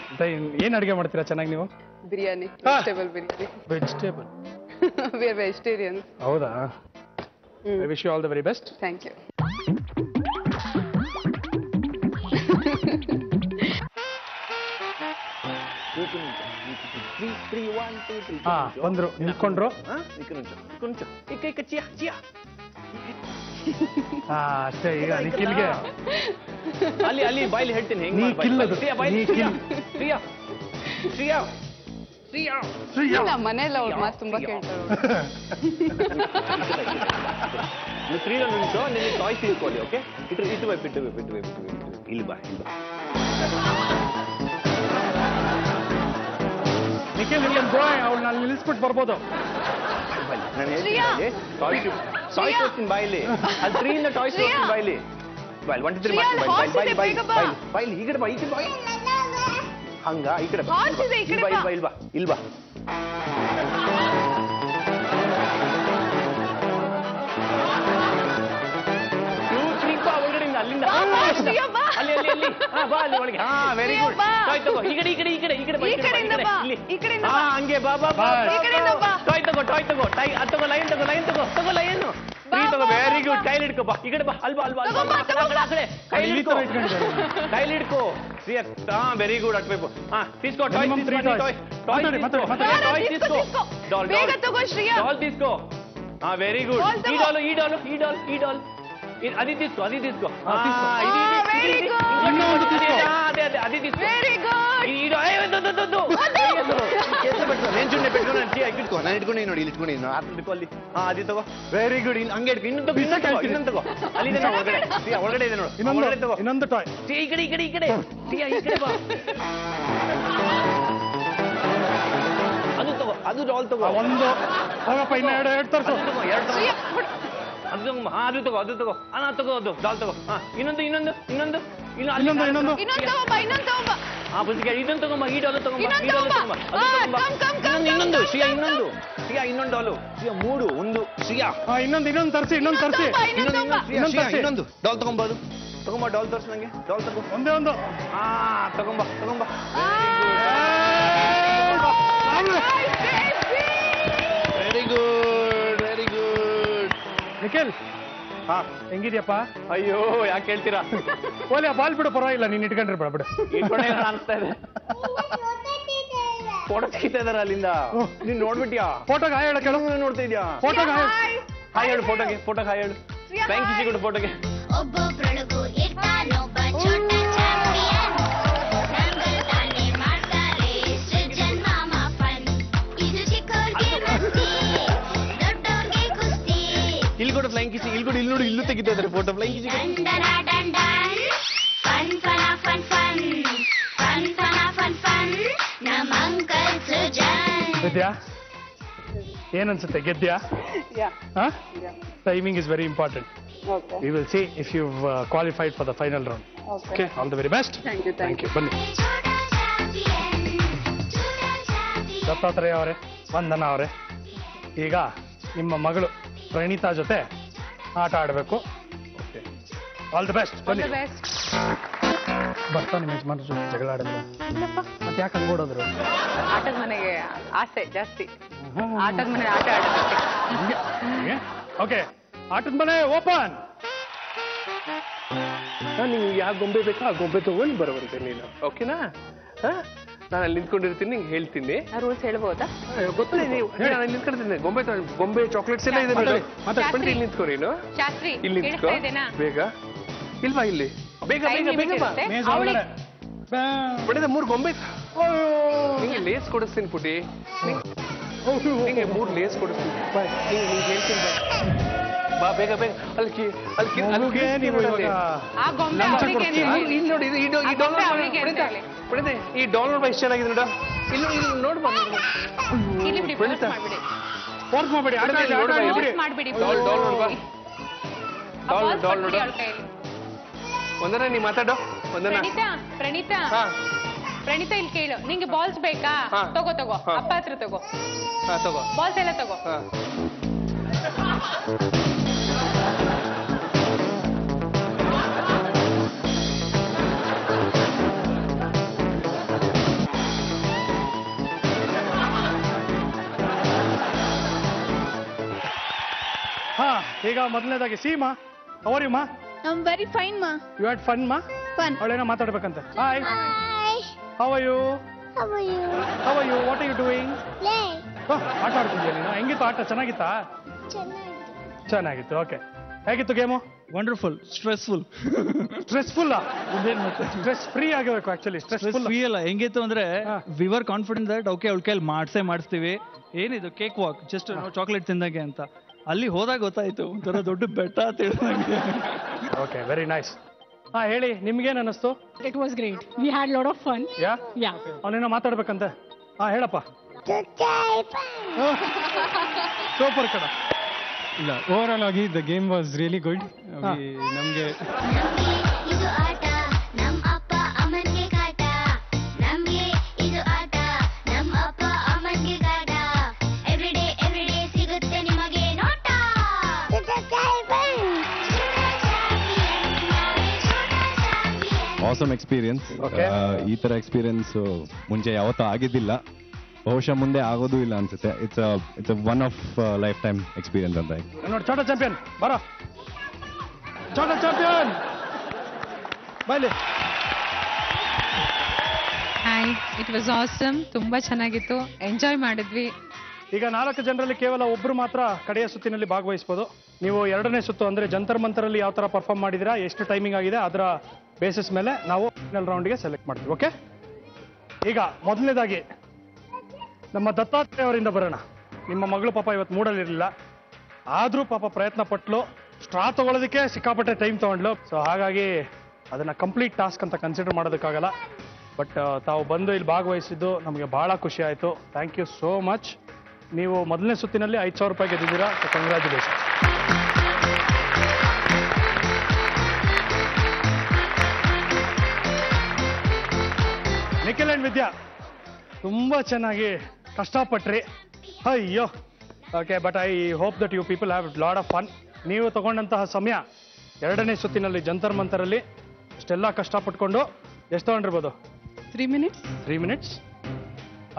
ಮತ್ತೆ ಏನು ಅಡುಗೆ ಮಾಡ್ತೀರಾ ಚೆನ್ನಾಗಿ ನೀವು biryani vegetable biryani vegetable we are vegetarian ಹೌದಾ I wish you all the very best thank you ಬಂದ್ರು ನಿಂತ್ಕೊಂಡ್ರು ಅಷ್ಟೇ ಈಗ ನಿಖಿಲ್ಗೆ ಅಲ್ಲಿ ಬಾಯ್ಲಿ ಹೇಳ್ತೀನಿ ಹೆಂಗ್ ನೀ ಕಿಲ್ಲದು ನಮ್ಮ ಮನೆಯಲ್ಲ ಅವ್ರ ಮಾತು ತುಂಬಾ ಕೇಳ್ತಾರೆ ನೀವು ತ್ರೀನಲ್ಲಿ ನಿಂತು ನಿಮಗೆ ಟಾಯ್ಸ್ ಇಟ್ಕೊಳ್ಳಿ ಓಕೆ ಬಿಟ್ಟು ಇಲ್ಲಿ ಬಾ ನಿಖಿಲ್ ಅವ್ಳು ನಾನು ನಿಲ್ಲಿಸ್ಬಿಟ್ಟು ಬರ್ಬೋದು ಟಾಯ್ಸ್ ಹೋಗ್ತೀನಿ ಬಾಯಲ್ಲಿ ಅಲ್ಲಿ ತ್ರೀಯಿಂದ ಟಾಯ್ಸ್ ಹೋಗ್ತೀನಿ ಬಾಯಲ್ಲಿ ಬಾಯ್ 1 2 3 ಬಾಯ್ ಈ ಕಡೆ ಬಾ ಹಂಗ ಈ ಕಡೆ ಇಲ್ವಾ ಅಲ್ಲಿಂದ ಅಲ್ಲಿ ಬಾ ಅಲ್ಲಿ ಒಳಗೆ ಹಾ ವೆರಿ ಗುಡ್ ಟಾಯ್ ತಗೋ ಈ ಕಡೆ ಹಾ ಹಂಗೆ ಬಾ ಟಾಯ್ ತಗೋ ಟೈ ತಗೋ ಲೈನ್ ತಗೋ ಲೈನ್ ತಗೋ ವೆರಿ ಗುಡ್ ಕೈಲಿ ಹಿಡ್ಕೋ ಬಾ ಈ ಕಡೆ ಬಾ ಅಲ್ವಾ ಕೈಲಿ ಹಿಡ್ಕೋ ಹಾ ವೆರಿ ಗುಡ್ ಅಟ್ಬೇಕು ಹಾ తీసుకో ಟಾಯ್ తీసుకో ಡಾಲ್ తీసుకో ಹಾ ವೆರಿ ಗುಡ್ ಈ ಡಾಲ್ అది తీసుకో అది తీసుకో నేను ఇట్టుకుని ನೋಡಿ ಇಲ್ಲಿ ಇಟ್ಕೊಂಡು ಅಲ್ಲಿ అది ತಗೋ ವೆರಿ ಗುಡ್ ಹಂಗೆ ಇಟ್ಕೊ ಇನ್ನೊಂದು ತಗೋ ಅಲ್ಲಿದೆ ಒಳಗಡೆ ಇದೆ ನೋಡು ಇನ್ನೊಂದು ಟಾಯ್ ಈ ಕಡೆ ಬಾ ಅದು ತಗೋ ಅದು ಡಾಲ್ ತಗೋ ಒಂದು ಹೋಗಪ್ಪ ಇನ್ನ ಎರಡು ತರ್ಸು ಅದು ತಗೋ ಅದು ಡಾಲ್ ತಗೋ ಇನ್ನೊಂದು ಬುದ್ಧಿಗೆ ಇದನ್ನು ತಗೊಂಬ ಈ ಡಾಲ್ ತಗೊಂಬ ಇನ್ನೊಂದು ಶ್ರೀಯಾ ಇನ್ನೊಂದು ಡಾಲು ಶ್ರೀಯಾ 3 1 ಶ್ರೀಯಾ ಇನ್ನೊಂದು ತರ್ಸಿ ಇನ್ನೊಂದು ಡಾಲ್ ತಗೊಂಬೋದು ತಗೊಂಬ ಡಾಲ್ ತೋರ್ಸು ನಂಗೆ ಡಾಲ್ ತಗೋ ಒಂದೇ ಒಂದು. ತಗೊಂಬ ವೆರಿ ಗುಡ್ ನಿಖಿಲ್ ಹೆಂಗಿದ್ಯಪ್ಪ? ಅಯ್ಯೋ ಯಾಕೆ ಹೇಳ್ತೀರಾ ಓಲೆ ಬಾಲ್ ಬಿಡು, ಪರವಾಗಿಲ್ಲ, ನೀನ್ ಇಟ್ಕೊಂಡ್ರಿ ಬಿಡು. ಅನಿಸ್ತಾ ಇದೆ ಫೋಟೋ ತೆಗಿತಾ ಇದಾರ ಅಲ್ಲಿಂದ ನೀನ್ ನೋಡ್ಬಿಟ್ಯಾ ಫೋಟೋಗೆ ಹಾಯ್ ಹೇಳ ಕೇಳು. ನೋಡ್ತಾ ಇದ್ಯಾ ಫೋಟೋಗೆ ಹಾಯ್ ಹೇಳು ಫೋಟೋಗೆ ಹಾಯ್ ಹೇಳು ಥ್ಯಾಂಕ್ ಯು ಕೊಡು ಫೋಟೋಗೆ ಒಬ್ಬೊಬ್ರೊಳಗೂ ಇರ್ತಾನೊಬ್ಬ ಚೋಟ ಚಾಂಪಿಯನ್ ನಂಗಲ್ ತಾನೇ ಮಾಡ್ತಾರೆ ಸೃಜನ್ ಮಾಮ ಫನ್ ಇದು ಚಿಕ್ಕವ್ರಿಗೆ ಮಸ್ತಿ ದೊಡ್ಡವ್ರಿಗೆ ಕುಸ್ತಿ ಇಲ್ಲಿ ಕೊಡು ಫ್ಲೈಂಗ್ ಕಿಸಿ ಇಲ್ಲಿ ಕೊಡು ಇಲ್ಲಿ ನೋಡು ಇಲ್ಲೂ ತೆಗಿತಾ ಇದಾರೆ ಫೋಟೋ ಫ್ಲೈಂಗ್ ಕಿಸಿ ದಂಡನ ದಂಡನ್ fun fun fun fun fun fun fun fun ನಮ್ಮ ಅಂಕಲ್ ಸೃಜನ್. ವಿದ್ಯಾ ಏನನ್ಸುತ್ತೆ, ಗೆದ್ಯಾ? Timing is very important. We will see if you've qualified for the final round. Okay. All the very best. Thank you. ಬನ್ನಿ. ದತ್ತಾತ್ರೇಯ ಅವರೇ, ವಂದನಾ ಅವರೇ, ಈಗ ನಿಮ್ಮ ಮಗಳು ಪ್ರಣೀತಾ ಜೊತೆ ಆಟ ಆಡಬೇಕು. Okay, all the best. ಬನ್ನಿ. ಬರ್ತಾ ನಿಮ್ಮ ಯಜಮಾನ್ರ ಜೊತೆ ಜಗಳ ಆಡಿದ್ರು ಮತ್ತೆ ಯಾಕೆ ಹಂಗೋಡೋದ್ರು? ಆಟದ ಮನೆಗೆ ಆಸೆ ಜಾಸ್ತಿ, ಆಟದ ಮನೆ ಆಟ ಆಡೋದಕ್ಕೆ. ಓಕೆ, ಆಟದ ಮನೆ ಓಪನ್. ನಿಂಗೆ ಯಾವ ಗೊಂಬೆ ಬೇಕಾ ಆ ಗೊಂಬೆ ತಗೊಂಡು ಬರೋವರೆಗೆ ನೀನು ಓಕೆನಾ? ನಾನು ಅಲ್ಲಿ ನಿಂತ್ಕೊಂಡಿರ್ತೀನಿ ನಿಂಗೆ ಹೇಳ್ತೀನಿ. ರೂಲ್ಸ್ ಹೇಳ್ಬೋದಾ? ಗೊತ್ತಿಲ್ಲ, ನೀವು ನಾನು ಅಲ್ಲಿ ನಿಂತ್ಕೊಂಡಿರ್ತೀನಿ. ಗೊಂಬೆ ಚಾಕ್ಲೇಟ್ಸ್ ಎಲ್ಲ ಇದೆ ನೋಡಿ. ಇಲ್ಲಿ ನಿಂತ್ಕೋ ನೀನು, ಶಾಸ್ತ್ರಿ ಇಲ್ಲಿ ನಿಂತ್ಕೋ ಬೇಗ. ಇಲ್ವಾ ಇಲ್ಲಿ ಬೇಗ ಬೇಗ ಬೇಗ ಬಾ. ಬಡಿದ 3 ಗೊಂಬೆ ನಿಂಗೆ ಲೇಸ್ ಕೊಡಿಸ್ತೀನಿ ಪುಟಿ. ನಿಂಗೆ 3 ಲೇಸ್ ಕೊಡಿಸ್ತೀನಿ. ನಿಂಗೆ ಹೇಳ್ತೀನಿ ಬಾ ಬೇಗ ಬೇಗ. ಅಲ್ಲಿ ಈ ಡಾಲರ್ ಎಷ್ಟು ಚೆನ್ನಾಗಿದೆ ನೋಡ. ಇಲ್ಲಿ ನೋಡ್ ಒಂದನ ನೀ ಮಾತಾಡೋ. ಒಂದನ ಪ್ರಣೀತಾ ಇಲ್ಲಿ ಕೇಳು, ನಿಂಗೆ ಬಾಲ್ಸ್ ಬೇಕಾ? ತಗೋ ಅಪ್ಪ ಹತ್ರ ತಗೋ ಬಾಲ್ಸ್ ಎಲ್ಲ ತಗೋ. ಈಗ ಮೊದಲನೇದಾಗಿ ಸೀಮಾ, ಹೌ ಆರ್ ಯು ಮಾ? I'm very fine, ma. You had fun, ma? Fun. ಅವಳೇನೋ ಮಾತಾಡ್ಬೇಕಂತೆ. Hi, Hi. How are you? How are you? How are you? What are you doing? Play. ಆಟ ಆಡ್ತಿದ್ಯಾ ನೀನು? ಹೆಂಗಿತ್ತು ಆಟ? ಚೆನ್ನಾಗಿತ್ತಾ? ಚೆನ್ನಾಗಿತ್ತು. ಓಕೆ, ಹೇಗಿತ್ತು game? Wonderful. Stressful stress free ಆಗಬೇಕು. Actually stress free ಅಲ್ಲ, ಹೆಂಗಿತ್ತು ಅಂದ್ರೆ we were confident that okay ಅವಳ ಕೈಯಲ್ಲಿ ಮಾಡಿಸ್ತೀವಿ. ಏನಿದು ಕೇಕ್ ವಾಕ್ ಜಸ್ಟ್ ಚಾಕ್ಲೇಟ್ ತಿಂದಂಗೆ ಅಂತ. ಅಲ್ಲಿ ಹೋದಾಗ ಗೊತ್ತಾಯ್ತು ಒಂಥರ ದೊಡ್ಡ ಬೆಟ್ಟ ಅಂತ ಹೇಳಿದಂಗೆ. Okay, very nice. ಹೇಳಿ, ನಿಮ್ಗೇನ್ ಅನ್ನಿಸ್ತು? It was great. We had a lot of fun. Yeah. ಅವನೇನೋ ಮಾತಾಡ್ಬೇಕಂತೆ. ಹೇಳಪ್ಪ. ಸೂಪರ್ ಕಡ. ಇಲ್ಲ, ಓವರ್ ಆಲ್ ಆಗಿ the game was really good. ನಮಗೆ ಇದು ಆಟ ನಮ್ಮ ಅಪ್ಪ ಅಮ್ಮನಿಗೆ ಕಾಟ, ನಮ್ಗೆ ಇದು ಆಟ ನಮ್ಮ ಅಪ್ಪ ಅಮ್ಮನಿಗೆ ಕಾಟ. ಎವ್ರಿಡೇ ಸಿಗುತ್ತೆ ನಿಮಗೆ ನೋಟ. Awesome experience. ಈ ತರ ಎಕ್ಸ್ಪೀರಿಯನ್ಸ್ ಮುಂಚೆ ಯಾವತ್ತೂ ಆಗಿದ್ದಿಲ್ಲ, ಬಹುಶಃ ಮುಂದೆ ಆಗೋದು ಇಲ್ಲ ಅನ್ಸುತ್ತೆ. It's one of life time experience ಅಂತ. ನೋಡಿ, ಛೋಟಾ ಚಾಂಪಿಯನ್ ಬರ, ಛೋಟಾ ಚಾಂಪಿಯನ್ ಬೈಲಿ. Hi, it was awesome. ತುಂಬಾ ಚೆನ್ನಾಗಿತ್ತು, ಎಂಜಾಯ್ ಮಾಡಿದ್ವಿ. ಈಗ 4 ಜನರಲ್ಲಿ ಕೇವಲ ಒಬ್ರು ಮಾತ್ರ ಕಡೆಯ ಸುತ್ತಿನಲ್ಲಿ ಭಾಗವಹಿಸಬಹುದು. ನೀವು 2ನೇ ಸುತ್ತು ಅಂದ್ರೆ ಜಂತರ್ ಮಂತರಲ್ಲಿ ಯಾವ ತರ ಪರ್ಫಾರ್ಮ್ ಮಾಡಿದಿರಾ, ಎಷ್ಟು ಟೈಮಿಂಗ್ ಆಗಿದೆ, ಅದರ ಬೇಸಿಸ್ ಮೇಲೆ ನಾವು ಫೈನಲ್ ರೌಂಡ್ಗೆ ಸೆಲೆಕ್ಟ್ ಮಾಡ್ತೀವಿ. ಓಕೆ, ಈಗ ಮೊದಲನೇದಾಗಿ ನಮ್ಮ ದತ್ತಾತ್ರೇಯ ಅವರಿಂದ ಬರೋಣ. ನಿಮ್ಮ ಮಗಳು ಪಾಪ ಇವತ್ತು ಮೂಡಲಿರಲಿಲ್ಲ, ಆದ್ರೂ ಪಾಪ ಪ್ರಯತ್ನ ಪಟ್ಲು. ಸ್ಟ್ರಾ ತಗೊಳ್ಳೋದಕ್ಕೆ ಸಿಕ್ಕಾಪಟ್ಟೆ ಟೈಮ್ ತಗೊಂಡ್ಲು. ಸೊ ಹಾಗಾಗಿ ಅದನ್ನ ಕಂಪ್ಲೀಟ್ ಟಾಸ್ಕ್ ಅಂತ ಕನ್ಸಿಡರ್ ಮಾಡೋದಕ್ಕಾಗಲ್ಲ. ಬಟ್ ತಾವು ಬಂದು ಇಲ್ಲಿ ಭಾಗವಹಿಸಿದ್ದು ನಮಗೆ ಬಹಳ ಖುಷಿ ಆಯಿತು. Thank you so much. ನೀವು ಮೊದಲನೇ ಸುತ್ತಿನಲ್ಲಿ 5,000 ರೂಪಾಯಿ ಗೆದ್ದಿದ್ದೀರಾ. So congratulation. Nikhil and Vidya ತುಂಬಾ ಚೆನ್ನಾಗಿ ಕಷ್ಟಪಟ್ರಿ. ಅಯ್ಯೋ, okay, but I hope that you people have lot of fun. ನೀವು ತಗೊಂಡಂತಹ ಸಮಯ 2ನೇ ಸುತ್ತಿನಲ್ಲಿ ಜಂತರ್ ಮಂತರಲ್ಲಿ ಇಷ್ಟೆಲ್ಲ ಕಷ್ಟಪಟ್ಕೊಂಡು ಎಷ್ಟು ತಗೊಂಡಿರ್ಬೋದು? 3 minutes. 3 minutes.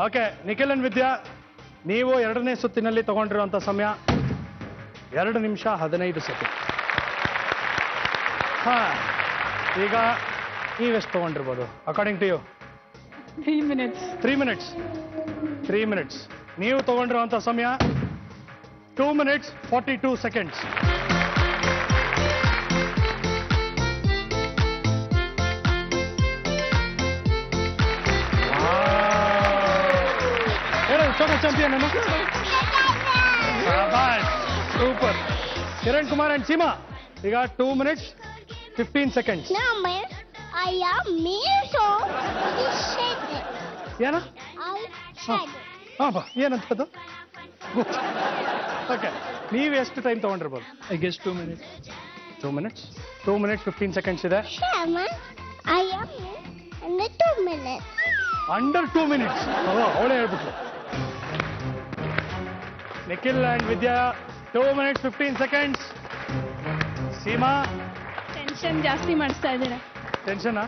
Okay, Nikhil and Vidya, ನೀವು ಎರಡನೇ ಸುತ್ತಿನಲ್ಲಿ ತಗೊಂಡಿರುವಂತ ಸಮಯ 2 ನಿಮಿಷ 15 ಸೆಕೆಂಡ್. ಹಾ, ಈಗ ನೀವೆಷ್ಟು ತಗೊಂಡಿರ್ಬೋದು according to you? 3 minutes. 3 minutes. 3 minutes. ನೀವು ತಗೊಂಡಿರುವಂತ ಸಮಯ 2 minutes 42 seconds. Champion super. Kiran Kumar and Seema ಈಗ 2 minutes 15 seconds. I am me, so this said it. ಏನ? I said. ಹಾ, ಏನಂತದ್ದು? ಓಕೆ, ನೀವು ಎಷ್ಟು ಟೈಮ್ ತಗೊಂಡಿರ್ಬೋದು? I guess 2 minutes. 2 minutes. 2 minutes 15 seconds ಇದೆ. Shama, I am under 2 minutes. Under 2 minutes. ಅವಳೇ ಹೇಳ್ಬಿಟ್ಲು. Nikhil and Vidya 2 minutes 15 seconds. Seema tension ಜಾಸ್ತಿ ಮಾಡಿಸ್ತಾ ಇದ್ದೀರಾ. ಟೆನ್ಷನ್.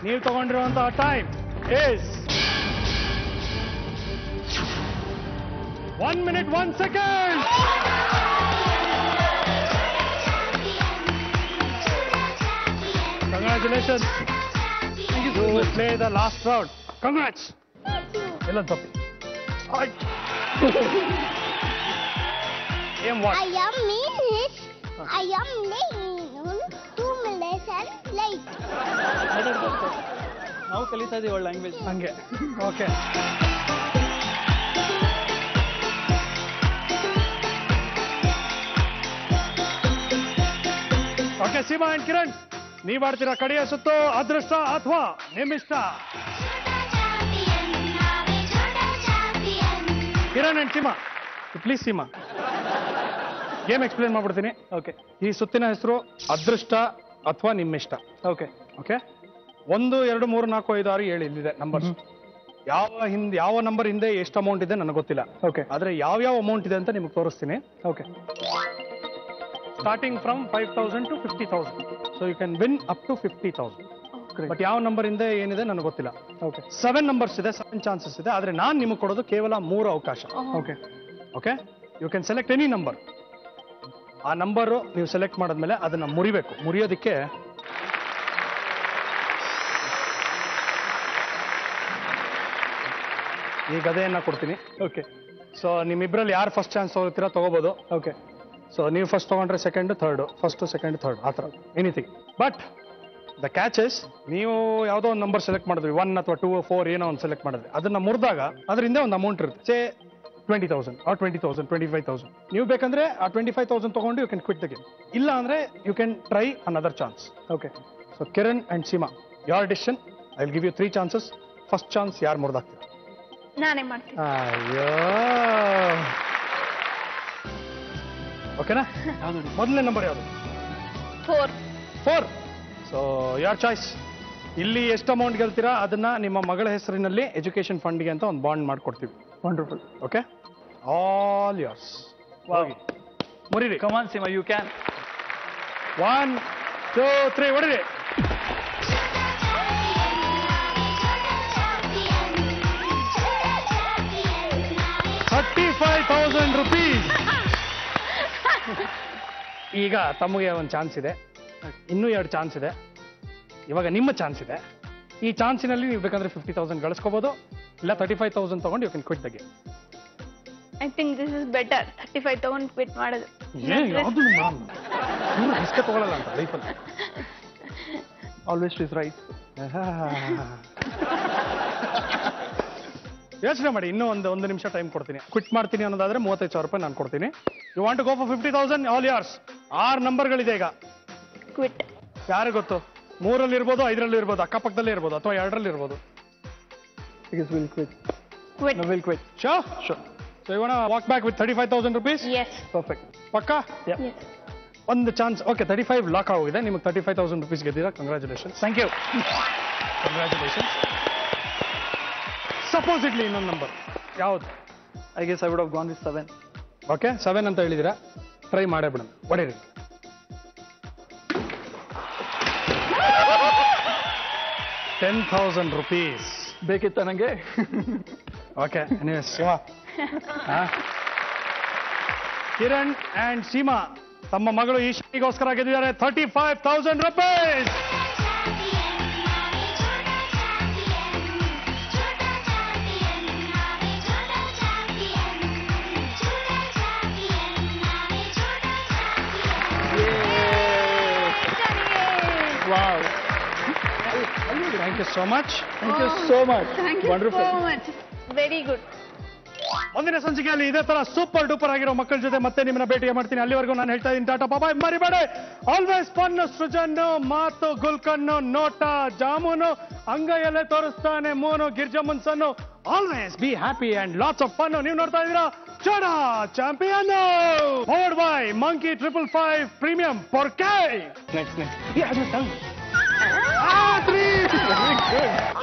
ನೀವು ತಗೊಂಡಿರುವಂತಹ time is 1 minute 1 second. Congratulations. You will play the last round. Congrats. ಎಲ್ಲ ತಪ್ಪಿ. ಏನ್ what? I am minutes. I am late. 2 minutes and late. ನಾವು ಕಲಿತಾ ಇದೀವಿ ಅವಳ ಲ್ಯಾಂಗ್ವೇಜ್. ಹಂಗೆ. Okay. Okay, Seema and Kiran, ನೀವ್ ಆಡ್ತೀರಾ ಕಡೆಯ ಸುತ್ತು ಅದೃಷ್ಟ ಅಥವಾ ನಿಮ್ಮಿಷ್ಟ? Kiran and Seema, please Seema. Game explain ಮಾಡ್ಬಿಡ್ತೀನಿ. ಓಕೆ, ಈ ಸುತ್ತಿನ ಹೆಸರು ಅದೃಷ್ಟ ಅಥವಾ ನಿಮ್ಮಿಷ್ಟ. ಓಕೆ ಓಕೆ 1 2 3 4 5 6 7 ಇಲ್ಲಿದೆ ನಂಬರ್ಸ್. ಯಾವ ನಂಬರ್ ಹಿಂದೆ ಎಷ್ಟು ಅಮೌಂಟ್ ಇದೆ ನನಗೆ ಗೊತ್ತಿಲ್ಲ. ಓಕೆ, ಆದ್ರೆ ಯಾವ ಅಮೌಂಟ್ ಇದೆ ಅಂತ ನಿಮ್ಗೆ ತೋರಿಸ್ತೀನಿ. Okay, starting from 5,000 to 50,000. So you can win up to 50,000. But ಯಾವ ನಂಬರ್ ಇಂದ ಏನಿದೆ ನನಗೆ ಗೊತ್ತಿಲ್ಲ. ಓಕೆ, 7 ನಂಬರ್ಸ್ ಇದೆ, 7 ಚಾನ್ಸಸ್ ಇದೆ. ಆದ್ರೆ ನಾನು ನಿಮಗೆ ಕೊಡೋದು ಕೇವಲ 3 ಅವಕಾಶ. Okay okay, you can select any number. ಆ ನಂಬರು ನೀವು ಸೆಲೆಕ್ಟ್ ಮಾಡಿದ್ಮೇಲೆ ಅದನ್ನ ಮುರಿಬೇಕು. ಮುರಿಯೋದಕ್ಕೆ ಈ ಗದೆಯನ್ನ ಕೊಡ್ತೀನಿ. ಓಕೆ, ಸೊ ನಿಮ್ಮಿಬ್ಬರಲ್ಲಿ ಯಾರು ಫಸ್ಟ್ ಚಾನ್ಸ್ ತಗೋತೀರಾ ತಗೋಬಹುದು. ಓಕೆ, ಸೊ ನೀವು ಫಸ್ಟ್ ತಗೊಂಡ್ರೆ second third, first second third, ಆ ಥರ ಎನಿಥಿಂಗ್. ಬಟ್ ದ ಕ್ಯಾಚಸ್, ನೀವು ಯಾವುದೋ ಒಂದು ನಂಬರ್ ಸೆಲೆಕ್ಟ್ ಮಾಡಿದ್ವಿ, 1 ಅಥವಾ 2 4 ಏನೋ ಒಂದು ಸೆಲೆಕ್ಟ್ ಮಾಡಿದ್ವಿ, ಅದನ್ನ ಮುರಿದಾಗ ಅದರಿಂದ ಒಂದು ಅಮೌಂಟ್ ಇರುತ್ತೆ. ಸೇ 20,000 or 20,000, 25,000. ನೀವು ಬೇಕಂದ್ರೆ ಆ 25,000 ತಗೊಂಡು you can quit the game. ಇಲ್ಲ ಅಂದ್ರೆ you can try another chance. Okay, so Kiran and Seema, your decision. I will give you 3 chances. First chance ಯಾರು ಮುರಿದಾಗ್ತೀರಾ? ನಾನೇ ಮಾಡ್ತೀನಿ. ಅಯ್ಯೋ, ಓಕೆನಾ? ಮೊದಲನೇ ನಂಬರ್ ಯಾವುದು? 4. ಸೊ ಯಾರ್ ಚಾಯ್ಸ್. ಇಲ್ಲಿ ಎಷ್ಟು ಅಮೌಂಟ್ ಗೆಲ್ತೀರಾ ಅದನ್ನ ನಿಮ್ಮ ಮಗಳ ಹೆಸರಿನಲ್ಲಿ ಎಜುಕೇಶನ್ ಫಂಡ್ಗೆ ಅಂತ ಒಂದು ಬಾಂಡ್ ಮಾಡ್ಕೊಡ್ತೀವಿ. ವಂಡರ್ಫುಲ್. Okay, all yours. ಹೋಗಿ ಮುರಿರಿ. ಕಮಾನ್ ಸೀಮಾ, ಯು ಕ್ಯಾನ್. 1 2 3 ಹೊಡಿರಿ. 35,000 rupees. ಈಗ ತಮಗೆ ಒಂದು ಚಾನ್ಸ್ ಇದೆ, ಇನ್ನೂ 2 ಚಾನ್ಸ್ ಇದೆ. ಇವಾಗ ನಿಮ್ಮ ಚಾನ್ಸ್ ಇದೆ. ಈ ಚಾನ್ಸಿನಲ್ಲಿ ನೀವು ಬೇಕಂದ್ರೆ 50,000 ಗಳಿಸ್ಕೋಬಹುದು, ಇಲ್ಲ 35,000 ತಗೊಂಡು you can quit the game. I think this is better. 35 ತಗೊಂಡು ಕ್ವಿಟ್ ಮಾಡೋದು. ಯಾವುದು ರಿಸ್ಕ್ ತಗೊಳ್ಳಲ್ಲ ಅಂತ ಲೈಫಲ್ಲಿ. Always is right. ಯೋಚನೆ ಮಾಡಿ. ಇನ್ನೂ ಒಂದು ನಿಮಿಷ ಟೈಮ್ ಕೊಡ್ತೀನಿ. ಕ್ವಿಟ್ ಮಾಡ್ತೀನಿ ಅನ್ನೋದಾದ್ರೆ 35,000 ರೂಪಾಯಿ ನಾನು ಕೊಡ್ತೀನಿ. You want to go for 50,000? All yours. 6 ನಂಬರ್ಗಳಿದೆ ಈಗ. ಕ್ವಿಟ್ ಯಾರು ಗೊತ್ತು? 3ರಲ್ಲಿ ಇರ್ಬೋದು, 5ರಲ್ಲಿ ಇರ್ಬೋದು, ಅಕ್ಕಪಕ್ಕದಲ್ಲೇ ಇರ್ಬೋದು, ಅಥವಾ 2ರಲ್ಲಿ ಇರ್ಬೋದು. Will quit. Will quit. Sure. So you want to walk back with 35,000 rupees? Yes. Perfect. ಪಕ್ಕಾ? ಒಂದು ಚಾನ್ಸ್. ಓಕೆ, 35 ಲಾಕ್ ಆಗಿದೆ. ನಿಮಗೆ 35,000 rupees ಗೆದ್ದೀರಾ. Congratulation. Thank you. Congratulation. Supposedly ಇನ್ನೊಂದು ನಂಬರ್ ಯಾವುದು? I guess I would have gone with 7. Okay, 7 ಅಂತ ಹೇಳಿದಿರಾ. Try ಮಾಡೇ ಬಿಡೋಣ. ಹೊಡೀರಿ. 10,000 rupees. ಬೇಕಿತ್ತ ನಂಗೆ? ಓಕೆ, ಶಿವ. ಕಿರಣ್ ಅಂಡ್ ಸೀಮಾ ತಮ್ಮ ಮಗಳು ಈಶಾನಿಗೋಸ್ಕರ ಗೆದ್ದಿದ್ದಾರೆ 35,000 rupees. Wow, thank you so much. Thank you so much. Thank you wonderful. so much. Very good. ಮುಂದಿನ ಸಂಚಿಕೆಯಲ್ಲಿ ಇದೇ ತರ ಸೂಪರ್ ಡೂಪರ್ ಆಗಿರೋ ಮಕ್ಕಳ ಜೊತೆ ಮತ್ತೆ ನಿಮ್ಮನ್ನ ಭೇಟಿಗೆ ಮಾಡ್ತೀನಿ. ಅಲ್ಲಿವರೆಗೂ ನಾನು ಹೇಳ್ತಾ ಇದ್ದೀನಿ ಟಾಟಾ ಬಾಬಾಯ್. ಮರಿಬೇಡಿ, ಆಲ್ವೇಸ್ ಫನ್. ಸೃಜನ್ನು, ಮಾತು, ಗುಲ್ಕನ್ನು, ನೋಟ, ಜಾಮೂನು, ಅಂಗೈಯಲ್ಲೇ ತೋರಿಸ್ತಾನೆ ಮೂನು, ಗಿರ್ಜಾ ಮುನ್ಸನ್ನು. Always be happy and lots of fun. ನೀವು ನೋಡ್ತಾ ಇದ್ದೀರಾ Chhota champion powered by monkey 555 premium 4K. Next Yeah, I'm done. 3. Very good.